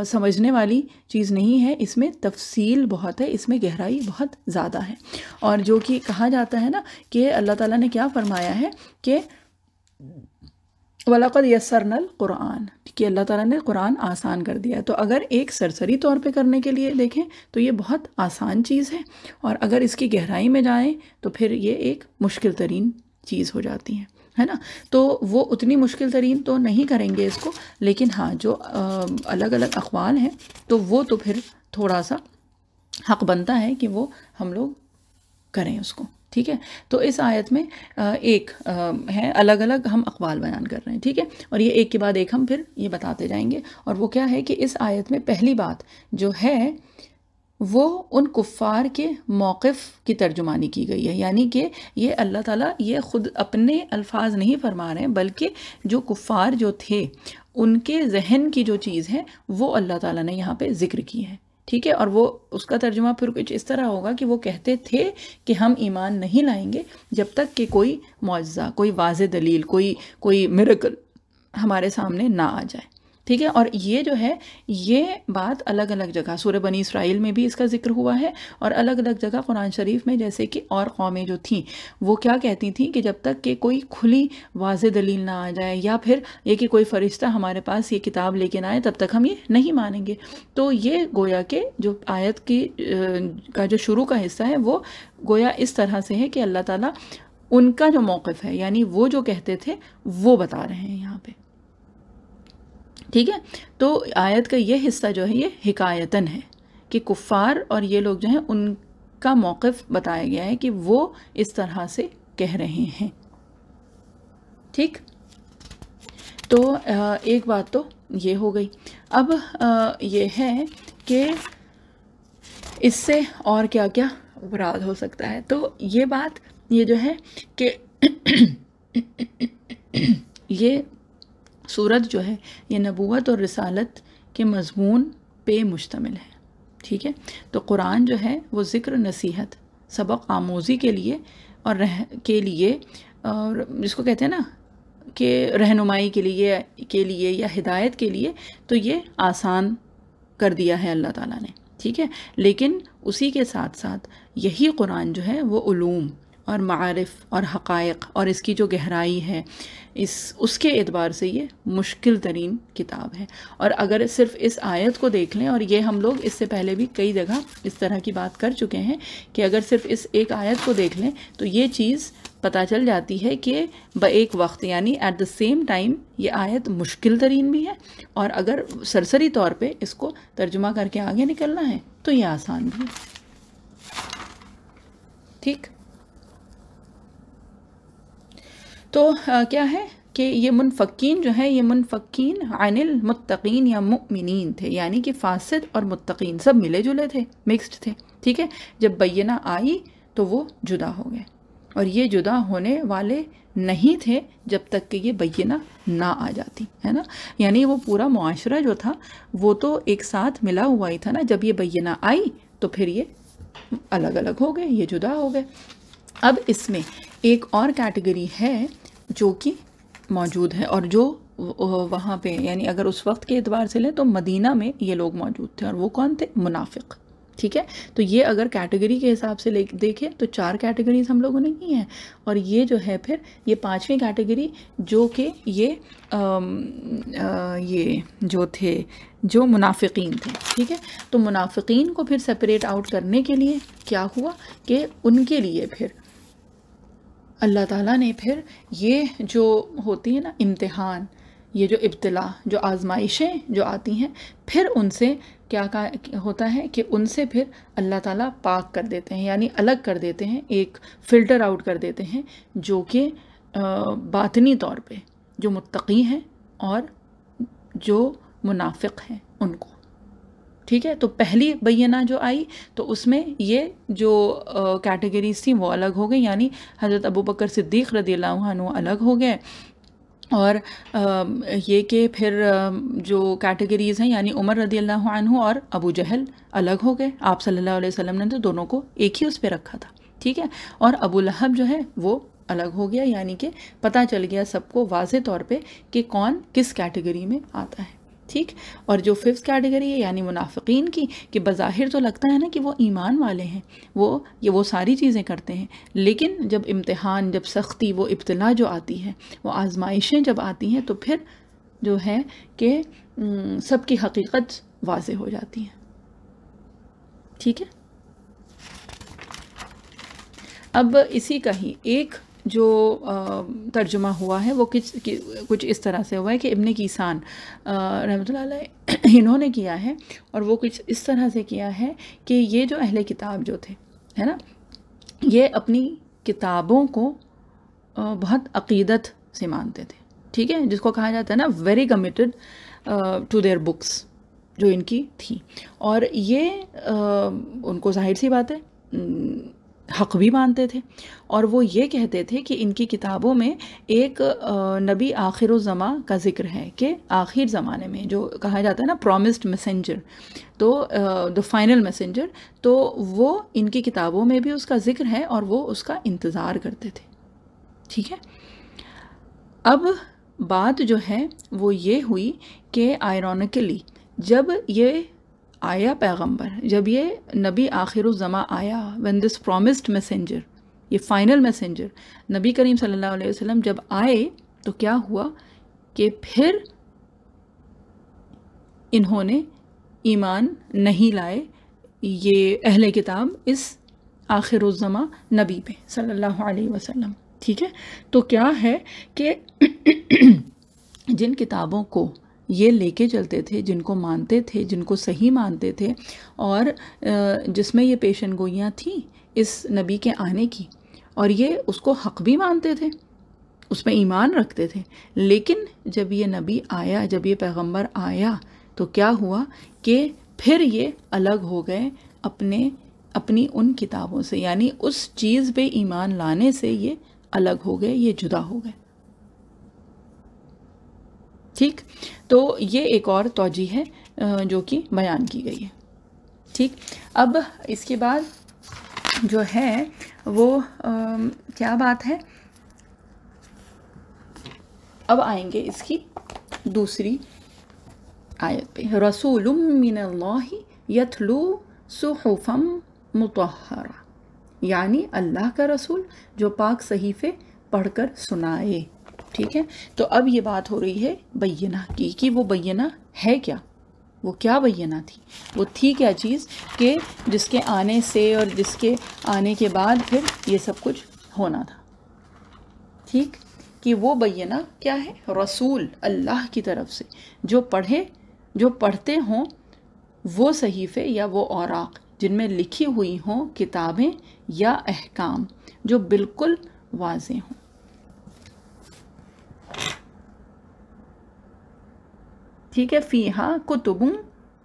Speaker 1: سمجھنے والی چیز نہیں ہے، اس میں تفصیل بہت ہے، اس میں گہرائی بہت زیادہ ہے، اور جو کہ کہا جاتا ہے نا کہ اللہ تعالیٰ نے کیا فرمایا ہے کہ وَلَقَدْ يَسَّرْنَا الْقُرْآنَ، کہ اللہ تعالیٰ نے قرآن آسان کر دیا ہے، تو اگر ایک سرسری طور پہ کرنے کے لیے دیکھیں تو یہ بہت آسان چیز ہے، اور اگر اس کی گہرائی میں جائیں تو پھر یہ ایک مشکل ترین چیز ہو جاتی ہے نا، تو وہ اتنی مشکل ترین تو نہیں کریں گے اس کو، لیکن ہاں جو الگ الگ اقوال ہیں تو وہ تو پھر تھوڑا سا حق بنتا ہے کہ وہ ہم لوگ کریں اس کو، ٹھیک ہے۔ تو اس آیت میں ایک ہے الگ الگ ہم اقوال بیان کر رہے ہیں، ٹھیک ہے، اور یہ ایک کے بعد ایک ہم پھر یہ بتاتے جائیں گے، اور وہ کیا ہے کہ اس آیت میں پہلی بات جو ہے وہ ان کفار کے موقف کی ترجمانی کی گئی ہے، یعنی کہ یہ اللہ تعالیٰ یہ خود اپنے الفاظ نہیں فرما رہے ہیں بلکہ جو کفار جو تھے ان کے ذہن کی جو چیز ہے وہ اللہ تعالیٰ نے یہاں پہ ذکر کی ہے، ٹھیک ہے، اور وہ اس کا ترجمہ پھر کچھ اس طرح ہوگا کہ وہ کہتے تھے کہ ہم ایمان نہیں لائیں گے جب تک کہ کوئی معجزہ، کوئی واضح دلیل، کوئی میریکل ہمارے سامنے نہ آ جائے، ٹھیک ہے۔ اور یہ جو ہے یہ بات الگ الگ جگہ سورہ بنی اسرائیل میں بھی اس کا ذکر ہوا ہے، اور الگ الگ جگہ قرآن شریف میں، جیسے کہ اور قومیں جو تھیں وہ کیا کہتی تھیں کہ جب تک کہ کوئی کھلی واضح دلیل نہ آ جائے یا پھر یہ کہ کوئی فرشتہ ہمارے پاس یہ کتاب لے کے نہ آئے تب تک ہم یہ نہیں مانیں گے۔ تو یہ گویا کہ جو آیت کی کا جو شروع کا حصہ ہے وہ گویا اس طرح سے ہے کہ اللہ تعالیٰ ان کا جو موقف ہے یعنی وہ جو کہتے تھے وہ بتا رہے ہیں یہاں پہ، ٹھیک ہے۔ تو آیت کا یہ حصہ جو ہے یہ حکایتاً ہے کہ کفار اور یہ لوگ جو ہیں ان کا موقف بتایا گیا ہے کہ وہ اس طرح سے کہہ رہے ہیں، ٹھیک۔ تو ایک بات تو یہ ہو گئی، اب یہ ہے کہ اس سے اور کیا کیا مراد ہو سکتا ہے، تو یہ بات یہ جو ہے کہ یہ سورت جو ہے یہ نبوت اور رسالت کے مضمون پہ مشتمل ہے، ٹھیک ہے۔ تو قرآن جو ہے وہ ذکر، نصیحت، سبق آموزی کے لیے اور اور جس کو کہتے ہیں نا کہ رہنمائی کے لیے یا ہدایت کے لیے، تو یہ آسان کر دیا ہے اللہ تعالیٰ نے، ٹھیک ہے۔ لیکن اسی کے ساتھ ساتھ یہی قرآن جو ہے وہ علوم اور معارف اور حقائق اور اس کی جو گہرائی ہے اس کے اعتبار سے یہ مشکل ترین کتاب ہے، اور اگر صرف اس آیت کو دیکھ لیں، اور یہ ہم لوگ اس سے پہلے بھی کئی جگہ اس طرح کی بات کر چکے ہیں کہ اگر صرف اس ایک آیت کو دیکھ لیں تو یہ چیز پتہ چل جاتی ہے کہ ایک وقت یعنی ایٹ دا سیم ٹائم یہ آیت مشکل ترین بھی ہے، اور اگر سرسری طور پہ اس کو ترجمہ کر کے آگے نکلنا ہے تو یہ آسان بھی ہے، ٹھیک۔ تو کیا ہے کہ یہ منفقین جو ہے یہ منفقین عن المتقین یا مؤمنین تھے، یعنی کہ فاسد اور متقین سب ملے جلے تھے، مکسڈ تھے، ٹھیک ہے۔ جب بینہ آئی تو وہ جدا ہو گئے، اور یہ جدا ہونے والے نہیں تھے جب تک کہ یہ بینہ نہ آ جاتی، ہے نا، یعنی وہ پورا معاشرہ جو تھا وہ تو ایک ساتھ ملا ہوا ہی تھا نا، جب یہ بینہ آئی تو پھر یہ الگ الگ ہو گئے، یہ جدا ہو گئے۔ اب اس میں ایک اور کیٹیگری ہے جو کہ موجود ہے، اور جو وہاں پہ یعنی اگر اس وقت کے اعتبار سے لیں تو مدینہ میں یہ لوگ موجود تھے، اور وہ کون تھے؟ منافق، ٹھیک ہے۔ تو یہ اگر کیٹیگری کے حساب سے دیکھیں تو 4 کیٹیگریز ہم لوگوں نے کی ہیں، اور یہ جو ہے پھر یہ 5ویں کیٹیگری جو کہ یہ جو تھے جو منافقین تھے، ٹھیک ہے۔ تو منافقین کو پھر سپریٹ آؤٹ کرنے کے لیے کیا ہوا کہ ان کے لیے پھر اللہ تعالیٰ نے پھر یہ جو ہوتی ہے نا امتحان، یہ جو ابتلا، جو آزمائشیں جو آتی ہیں، پھر ان سے کیا ہوتا ہے کہ ان سے پھر اللہ تعالیٰ پاک کر دیتے ہیں، یعنی الگ کر دیتے ہیں، ایک فلٹر آؤٹ کر دیتے ہیں، جو کہ باطنی طور پہ جو متقی ہیں اور جو منافق ہیں ان کو، ٹھیک ہے. تو پہلی بینہ جو آئی تو اس میں یہ جو کیٹیگریز تھیں وہ الگ ہو گئی، یعنی حضرت ابوبکر صدیق رضی اللہ عنہ الگ ہو گئے، اور یہ کہ پھر جو کیٹیگریز ہیں یعنی عمر رضی اللہ عنہ اور ابو جہل الگ ہو گئے. آپ صلی اللہ علیہ وسلم نے تو دونوں کو ایک ہی اس پہ رکھا تھا. ٹھیک ہے. اور ابو لہب جو ہے وہ الگ ہو گیا، یعنی کہ پتہ چل گیا سب کو واضح طور پہ کہ کون کس کیٹیگری میں آتا ہے. ٹھیک. اور جو ففتھ کیٹیگری ہے یعنی منافقین کی، کہ بظاہر تو لگتا ہے نا کہ وہ ایمان والے ہیں، وہ ساری چیزیں کرتے ہیں، لیکن جب امتحان، جب سختی، وہ ابتلا جو آتی ہے، وہ آزمائشیں جب آتی ہیں، تو پھر جو ہے کہ سب کی حقیقت واضح ہو جاتی ہے. ٹھیک ہے. اب اسی کا ہی ایک جو ترجمہ ہوا ہے وہ کچھ اس طرح سے ہوا ہے کہ ابن کیسان رحمۃ اللہ علیہ انہوں نے کیا ہے، اور وہ کچھ اس طرح سے کیا ہے کہ یہ جو اہل کتاب جو تھے، ہے نا، یہ اپنی کتابوں کو بہت عقیدت سے مانتے تھے. ٹھیک ہے. جس کو کہا جاتا ہے نا very committed to their books جو ان کی تھی. اور یہ ان کو ظاہر سی بات ہے حق بھی مانتے تھے، اور وہ یہ کہتے تھے کہ ان کی کتابوں میں ایک نبی آخر الزماں کا ذکر ہے، کہ آخر زمانے میں جو کہا جاتا ہے نا پرومسڈ میسنجر، تو دا فائنل میسنجر، تو وہ ان کی کتابوں میں بھی اس کا ذکر ہے اور وہ اس کا انتظار کرتے تھے. ٹھیک ہے. اب بات جو ہے وہ یہ ہوئی کہ آئرونیکلی جب یہ آیا پیغمبر، جب یہ نبی آخر الزماں آیا، when this promised messenger، یہ فائنل میسنجر نبی کریم صلی اللہ علیہ وسلم جب آئے، تو کیا ہوا کہ پھر انہوں نے ایمان نہیں لائے یہ اہل کتاب اس آخر الزماں نبی پہ صلی اللہ علیہ وسلم. ٹھیک ہے. تو کیا ہے کہ جن کتابوں کو یہ لے کے چلتے تھے، جن کو مانتے تھے، جن کو صحیح مانتے تھے، اور جس میں یہ پیشن گوئیاں تھیں اس نبی کے آنے کی، اور یہ اس کو حق بھی مانتے تھے، اس میں ایمان رکھتے تھے، لیکن جب یہ نبی آیا، جب یہ پیغمبر آیا، تو کیا ہوا کہ پھر یہ الگ ہو گئے اپنی ان کتابوں سے، یعنی اس چیز پہ ایمان لانے سے یہ الگ ہو گئے، یہ جدا ہو گئے. ٹھیک. تو یہ ایک اور توجیہ ہے جو کہ بیان کی گئی ہے. ٹھیک. اب اس کے بعد جو ہے وہ کیا بات ہے، اب آئیں گے اس کی دوسری آیت پہ. رسول من اللہ یتلو صحفا مطہرہ، یعنی اللہ کا رسول جو پاک صحیفے پڑھ کر سنائے. ٹھیک ہے. تو اب یہ بات ہو رہی ہے بینہ کی، کہ وہ بینہ ہے کیا، وہ کیا بینہ تھی، وہ تھی کیا چیز کہ جس کے آنے سے اور جس کے آنے کے بعد پھر یہ سب کچھ ہونا تھا. ٹھیک. کہ وہ بینہ کیا ہے، رسول اللہ کی طرف سے جو پڑھتے ہوں وہ صحیفے یا وہ اوراق جن میں لکھی ہوئی ہوں کتابیں یا احکام جو بالکل واضح ہوں. ٹھیک ہے. فیہا کتب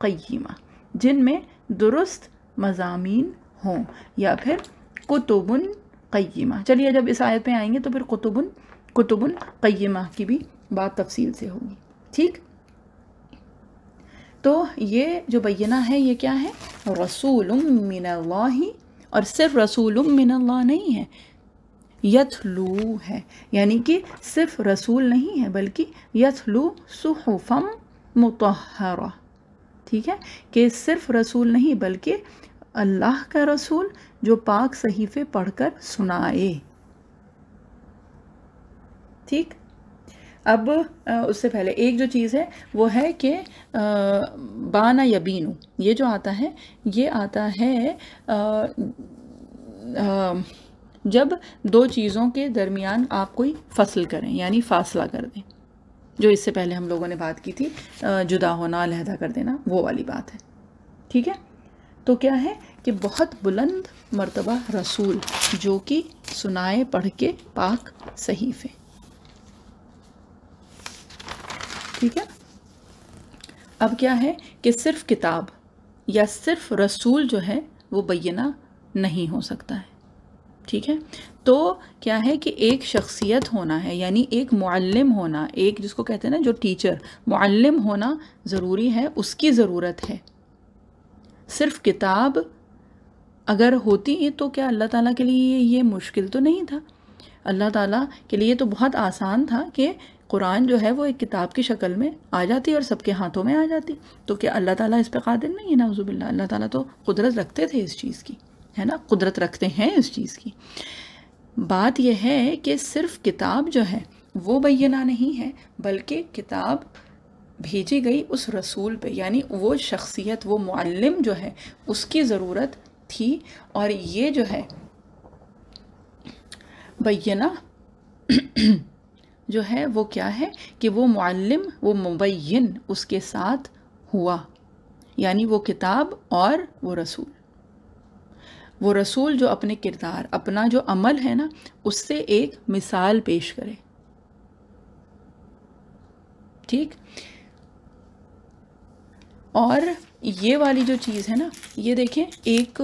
Speaker 1: قیمہ، جن میں درست مضامین ہوں، یا پھر کتب قیمہ. چلیے جب اس آیت پہ آئیں گے تو پھر کتب قیمہ کی بھی بات تفصیل سے ہوگی. ٹھیک. تو یہ جو بینہ ہے یہ کیا ہے، رسول من اللہ، اور صرف رسول من اللہ نہیں ہے، یتلو ہے، یعنی کہ صرف رسول نہیں ہے بلکہ یتلو صحفا مطہرہ. ٹھیک ہے. کہ صرف رسول نہیں بلکہ اللہ کا رسول جو پاک صحیفے پڑھ کر سنائے. ٹھیک. اب اس سے پہلے ایک جو چیز ہے وہ ہے کہ بانا یبینو، یہ جو آتا ہے یہ آتا ہے جب دو چیزوں کے درمیان آپ کوئی فصل کریں، یعنی فاصلہ کر دیں، جو اس سے پہلے ہم لوگوں نے بات کی تھی جدا ہونا، علیحدہ کر دینا، وہ والی بات ہے. ٹھیک ہے. تو کیا ہے کہ بہت بلند مرتبہ رسول جو کہ سنائے پڑھ کے پاک صحیفے. ٹھیک ہے. اب کیا ہے کہ صرف کتاب یا صرف رسول جو ہے وہ بینہ نہیں ہو سکتا ہے. ٹھیک ہے. تو کیا ہے کہ ایک شخصیت ہونا ہے، یعنی ایک معلم ہونا، ایک جس کو کہتے ہیں نا جو ٹیچر، معلم ہونا ضروری ہے، اس کی ضرورت ہے. صرف کتاب اگر ہوتی تو کیا اللہ تعالیٰ کے لیے یہ مشکل تو نہیں تھا. اللہ تعالیٰ کے لیے تو بہت آسان تھا کہ قرآن جو ہے وہ ایک کتاب کی شکل میں آ جاتی اور سب کے ہاتھوں میں آ جاتی. تو کیا اللہ تعالیٰ اس پہ قادر نہیں ہے؟ نعوذ باللہ. اللہ تعالیٰ تو قدرت رکھتے تھے اس چیز کی، ہے نا، قدرت رکھتے ہیں اس چیز کی. بات یہ ہے کہ صرف کتاب جو ہے وہ بینہ نہیں ہے، بلکہ کتاب بھیجی گئی اس رسول پہ، یعنی وہ شخصیت، وہ معلم جو ہے اس کی ضرورت تھی. اور یہ جو ہے بینہ جو ہے وہ کیا ہے کہ وہ معلم، وہ مبین اس کے ساتھ ہوا، یعنی وہ کتاب اور وہ رسول. وہ رسول جو اپنے کردار، اپنا جو عمل ہے نا، اس سے ایک مثال پیش کرے. ٹھیک. اور یہ والی جو چیز ہے نا، یہ دیکھیں ایک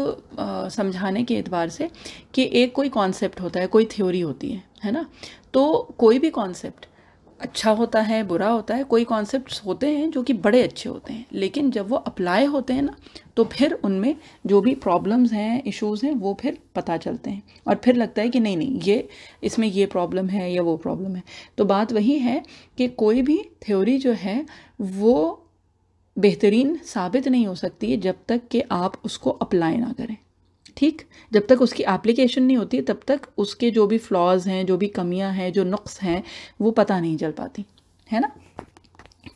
Speaker 1: سمجھانے کے اعتبار سے کہ ایک کوئی کانسیپٹ ہوتا ہے، کوئی تھیوری ہوتی ہے نا. تو کوئی بھی کانسیپٹ اچھا ہوتا ہے، برا ہوتا ہے. کوئی کانسیپٹس ہوتے ہیں جو کہ بڑے اچھے ہوتے ہیں، لیکن جب وہ اپلائی ہوتے ہیں نا تو پھر ان میں جو بھی پرابلمز ہیں، ایشوز ہیں، وہ پھر پتہ چلتے ہیں اور پھر لگتا ہے کہ نہیں یہ اس میں یہ پرابلم ہے یا وہ پرابلم ہے. تو بات وہی ہے کہ کوئی بھی تھیوری جو ہے وہ بہترین ثابت نہیں ہو سکتی ہے جب تک کہ آپ اس کو اپلائی نہ کریں. ٹھیک. جب تک اس کی اپلیکیشن نہیں ہوتی تب تک اس کے جو بھی فلاز ہیں، جو بھی کمیاں ہیں، جو نقص ہیں، وہ پتہ نہیں چل پاتی، ہے نا.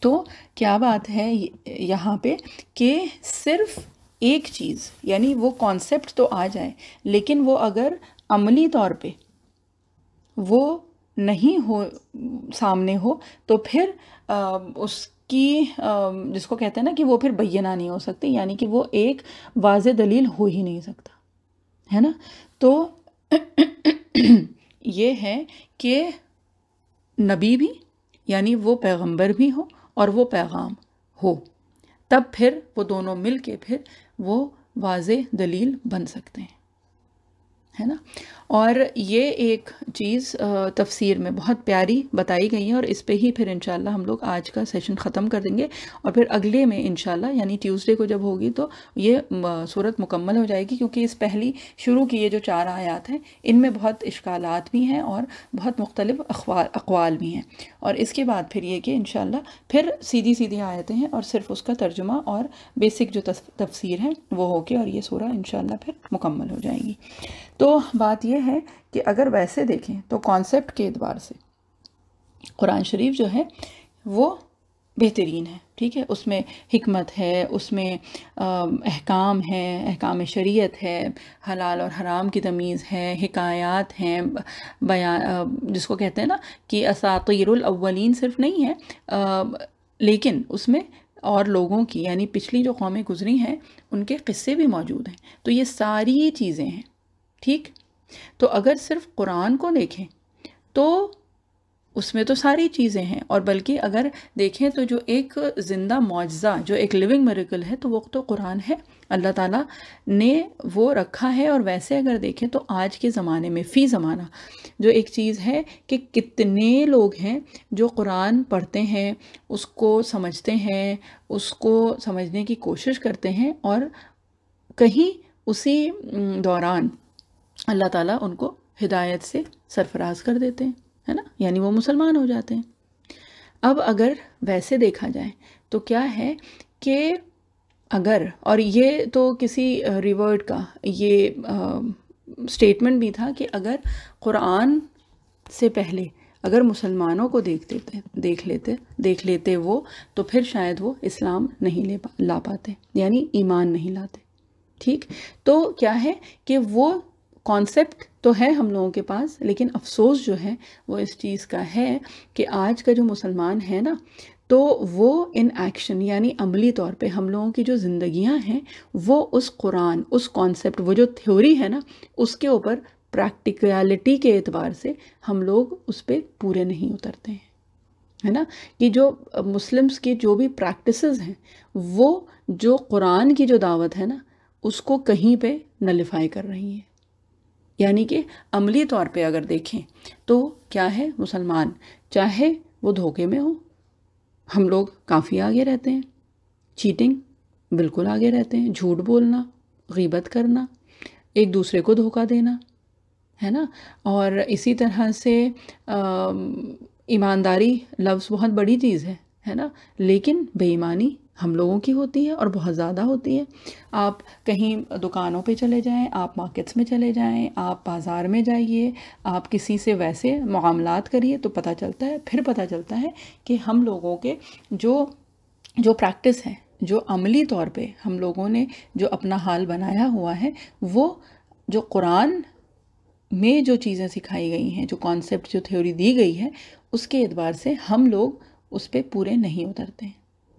Speaker 1: تو کیا بات ہے یہاں پہ کہ صرف ایک چیز، یعنی وہ کانسیپٹ تو آ جائے لیکن وہ اگر عملی طور پہ وہ نہیں ہو، سامنے ہو، تو پھر اس کی جس کو کہتے ہیں نا کہ وہ پھر بینہ نہیں ہو سکتی، یعنی کہ وہ ایک واضح دلیل ہو ہی نہیں سکتا، ہے نا. تو یہ ہے کہ نبی بھی، یعنی وہ پیغمبر بھی ہو اور وہ پیغام ہو، تب پھر وہ دونوں مل کے پھر وہ واضح دلیل بن سکتے ہیں، ہے نا. اور یہ ایک چیز تفسیر میں بہت پیاری بتائی گئی ہے، اور اس پہ ہی پھر انشاءاللہ ہم لوگ آج کا سیشن ختم کر دیں گے. اور پھر اگلے میں انشاءاللہ یعنی ٹیوزڈے کو جب ہوگی تو یہ صورت مکمل ہو جائے گی، کیونکہ اس پہلی شروع کی یہ جو 4 آیات ہیں ان میں بہت اشکالات بھی ہیں اور بہت مختلف اقوال بھی ہیں. اور اس کے بعد پھر یہ کہ انشاءاللہ پھر سیدھی سیدھی آیتیں ہیں اور صرف اس کا ترجمہ اور بیسک جو تفسیر ہے وہ ہو کے اور یہ سورہ انشاءاللہ پھر مکمل ہو جائے گی. تو بات یہ ہے کہ اگر ویسے دیکھیں تو کانسیپٹ کے اعتبار سے قرآن شریف جو ہے وہ بہترین ہے. ٹھیک ہے. اس میں حکمت ہے، اس میں احکام ہے، احکام شریعت ہے، حلال اور حرام کی تمیز ہے، حکایات ہیں، بیان جس کو کہتے ہیں نا کہ اساطیر الاولین صرف نہیں ہے، لیکن اس میں اور لوگوں کی، یعنی پچھلی جو قومیں گزری ہیں ان کے قصے بھی موجود ہیں. تو یہ ساری چیزیں ہیں. ٹھیک. تو اگر صرف قرآن کو دیکھیں تو اس میں تو ساری چیزیں ہیں، اور بلکہ اگر دیکھیں تو جو ایک زندہ معجزہ، جو ایک لیونگ میریکل ہے، تو وہ تو قرآن ہے. اللہ تعالیٰ نے وہ رکھا ہے. اور ویسے اگر دیکھیں تو آج کے زمانے میں فی زمانہ جو ایک چیز ہے کہ کتنے لوگ ہیں جو قرآن پڑھتے ہیں، اس کو سمجھتے ہیں، اس کو سمجھنے کی کوشش کرتے ہیں، اور کہیں اسی دوران اللہ تعالیٰ ان کو ہدایت سے سرفراز کر دیتے ہیں، ہے نا، یعنی وہ مسلمان ہو جاتے ہیں. اب اگر ویسے دیکھا جائے تو کیا ہے کہ اگر، اور یہ تو کسی ریورڈ کا یہ سٹیٹمنٹ بھی تھا کہ اگر قرآن سے پہلے اگر مسلمانوں کو دیکھ لیتے وہ، تو پھر شاید وہ اسلام نہیں لا پاتے، یعنی ایمان نہیں لاتے. ٹھیک. تو کیا ہے کہ وہ کانسیپٹ تو ہے ہم لوگوں کے پاس، لیکن افسوس جو ہے وہ اس چیز کا ہے کہ آج کا جو مسلمان ہے نا، تو وہ ان ایکشن یعنی عملی طور پہ ہم لوگوں کی جو زندگیاں ہیں وہ اس قرآن، اس کانسیپٹ، وہ جو تھیوری ہے نا، اس کے اوپر پریکٹیکلٹی کے اعتبار سے ہم لوگ اس پہ پورے نہیں اترتے ہیں. ہے نا، کہ جو مسلمس کی جو بھی پریکٹسز ہیں وہ جو قرآن کی جو دعوت ہے نا اس کو کہیں پہ نلیفائی کر رہی ہیں. یعنی کہ عملی طور پہ اگر دیکھیں تو کیا ہے، مسلمان چاہے وہ دھوکے میں ہو، ہم لوگ کافی آگے رہتے ہیں، چیٹنگ بالکل آگے رہتے ہیں، جھوٹ بولنا، غیبت کرنا، ایک دوسرے کو دھوکہ دینا، ہے نا. اور اسی طرح سے ایمانداری لفظ بہت بڑی چیز ہے نا، لیکن بے ایمانی ہم لوگوں کی ہوتی ہے اور بہت زیادہ ہوتی ہے. آپ کہیں دکانوں پہ چلے جائیں، آپ مارکیٹس میں چلے جائیں، آپ بازار میں جائیے، آپ کسی سے ویسے معاملات کریے تو پتہ چلتا ہے، پھر پتہ چلتا ہے کہ ہم لوگوں کے جو پریکٹس ہے، جو عملی طور پہ ہم لوگوں نے جو اپنا حال بنایا ہوا ہے، وہ جو قرآن میں جو چیزیں سکھائی گئی ہیں، جو کانسیپٹ، جو تھیوری دی گئی ہے، اس کے اعتبار سے ہم لوگ اس پہ پورے نہیں اترتے ہیں،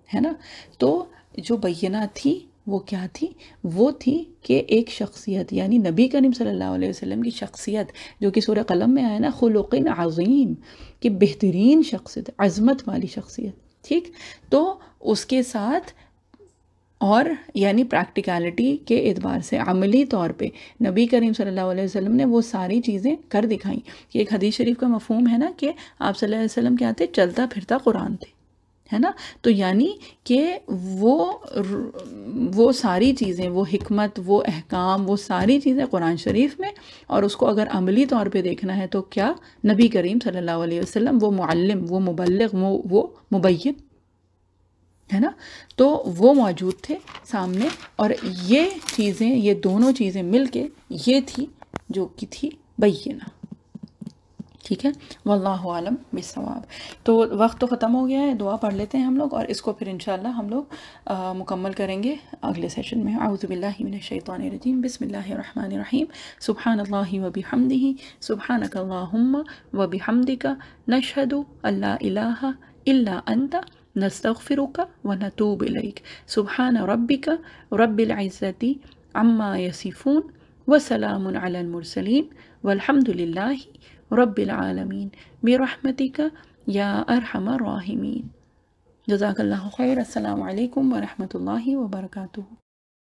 Speaker 1: ہے نا. تو جو بینہ تھی وہ کیا تھی؟ وہ تھی کہ ایک شخصیت، یعنی نبی کریم صلی اللہ علیہ وسلم کی شخصیت، جو کہ سورہ قلم میں آیا نا، خلق عظیم، کہ بہترین شخصیت، عظمت والی شخصیت. ٹھیک، تو اس کے ساتھ اور یعنی پریکٹیکلٹی کے اعتبار سے عملی طور پہ نبی کریم صلی اللہ علیہ وسلم نے وہ ساری چیزیں کر دکھائیں. کہ ایک حدیث شریف کا مفہوم ہے نا کہ آپ صلی اللہ علیہ وسلم کیا تھے؟ چلتا پھرتا قرآن تھے، ہے نا. تو یعنی کہ وہ ساری چیزیں، وہ حکمت، وہ احکام، وہ ساری چیزیں قرآن شریف میں، اور اس کو اگر عملی طور پہ دیکھنا ہے تو کیا؟ نبی کریم صلی اللہ علیہ وسلم وہ معلم، وہ مبلغ، وہ مبین، ہے نا. تو وہ موجود تھے سامنے، اور یہ چیزیں، یہ دونوں چیزیں مل کے یہ تھی جو کی تھی بینہ. ٹھیک ہے، واللہ عالم بالصواب. تو وقت تو ختم ہو گیا ہے، دعا پڑھ لیتے ہیں ہم لوگ، اور اس کو پھر انشاءاللہ ہم لوگ مکمل کریں گے اگلے سیشن میں. اعوذ باللہ من الشیطان الرجیم، بسم اللہ الرحمن الرحیم. سبحان اللہ وبحمدہ، سبحانک اللہم وبحمدک، نشہد ان لا الہ الا انت، نستغفرک ونتوب الیک. سبحان ربک رب العزت عما یصفون، وسلام علی المرسلین، والحمد للہ رب العالمین، برحمتک یا ارحم الراحمین. جزاک اللہ خیر. السلام علیکم ورحمۃ اللہ وبرکاتہ.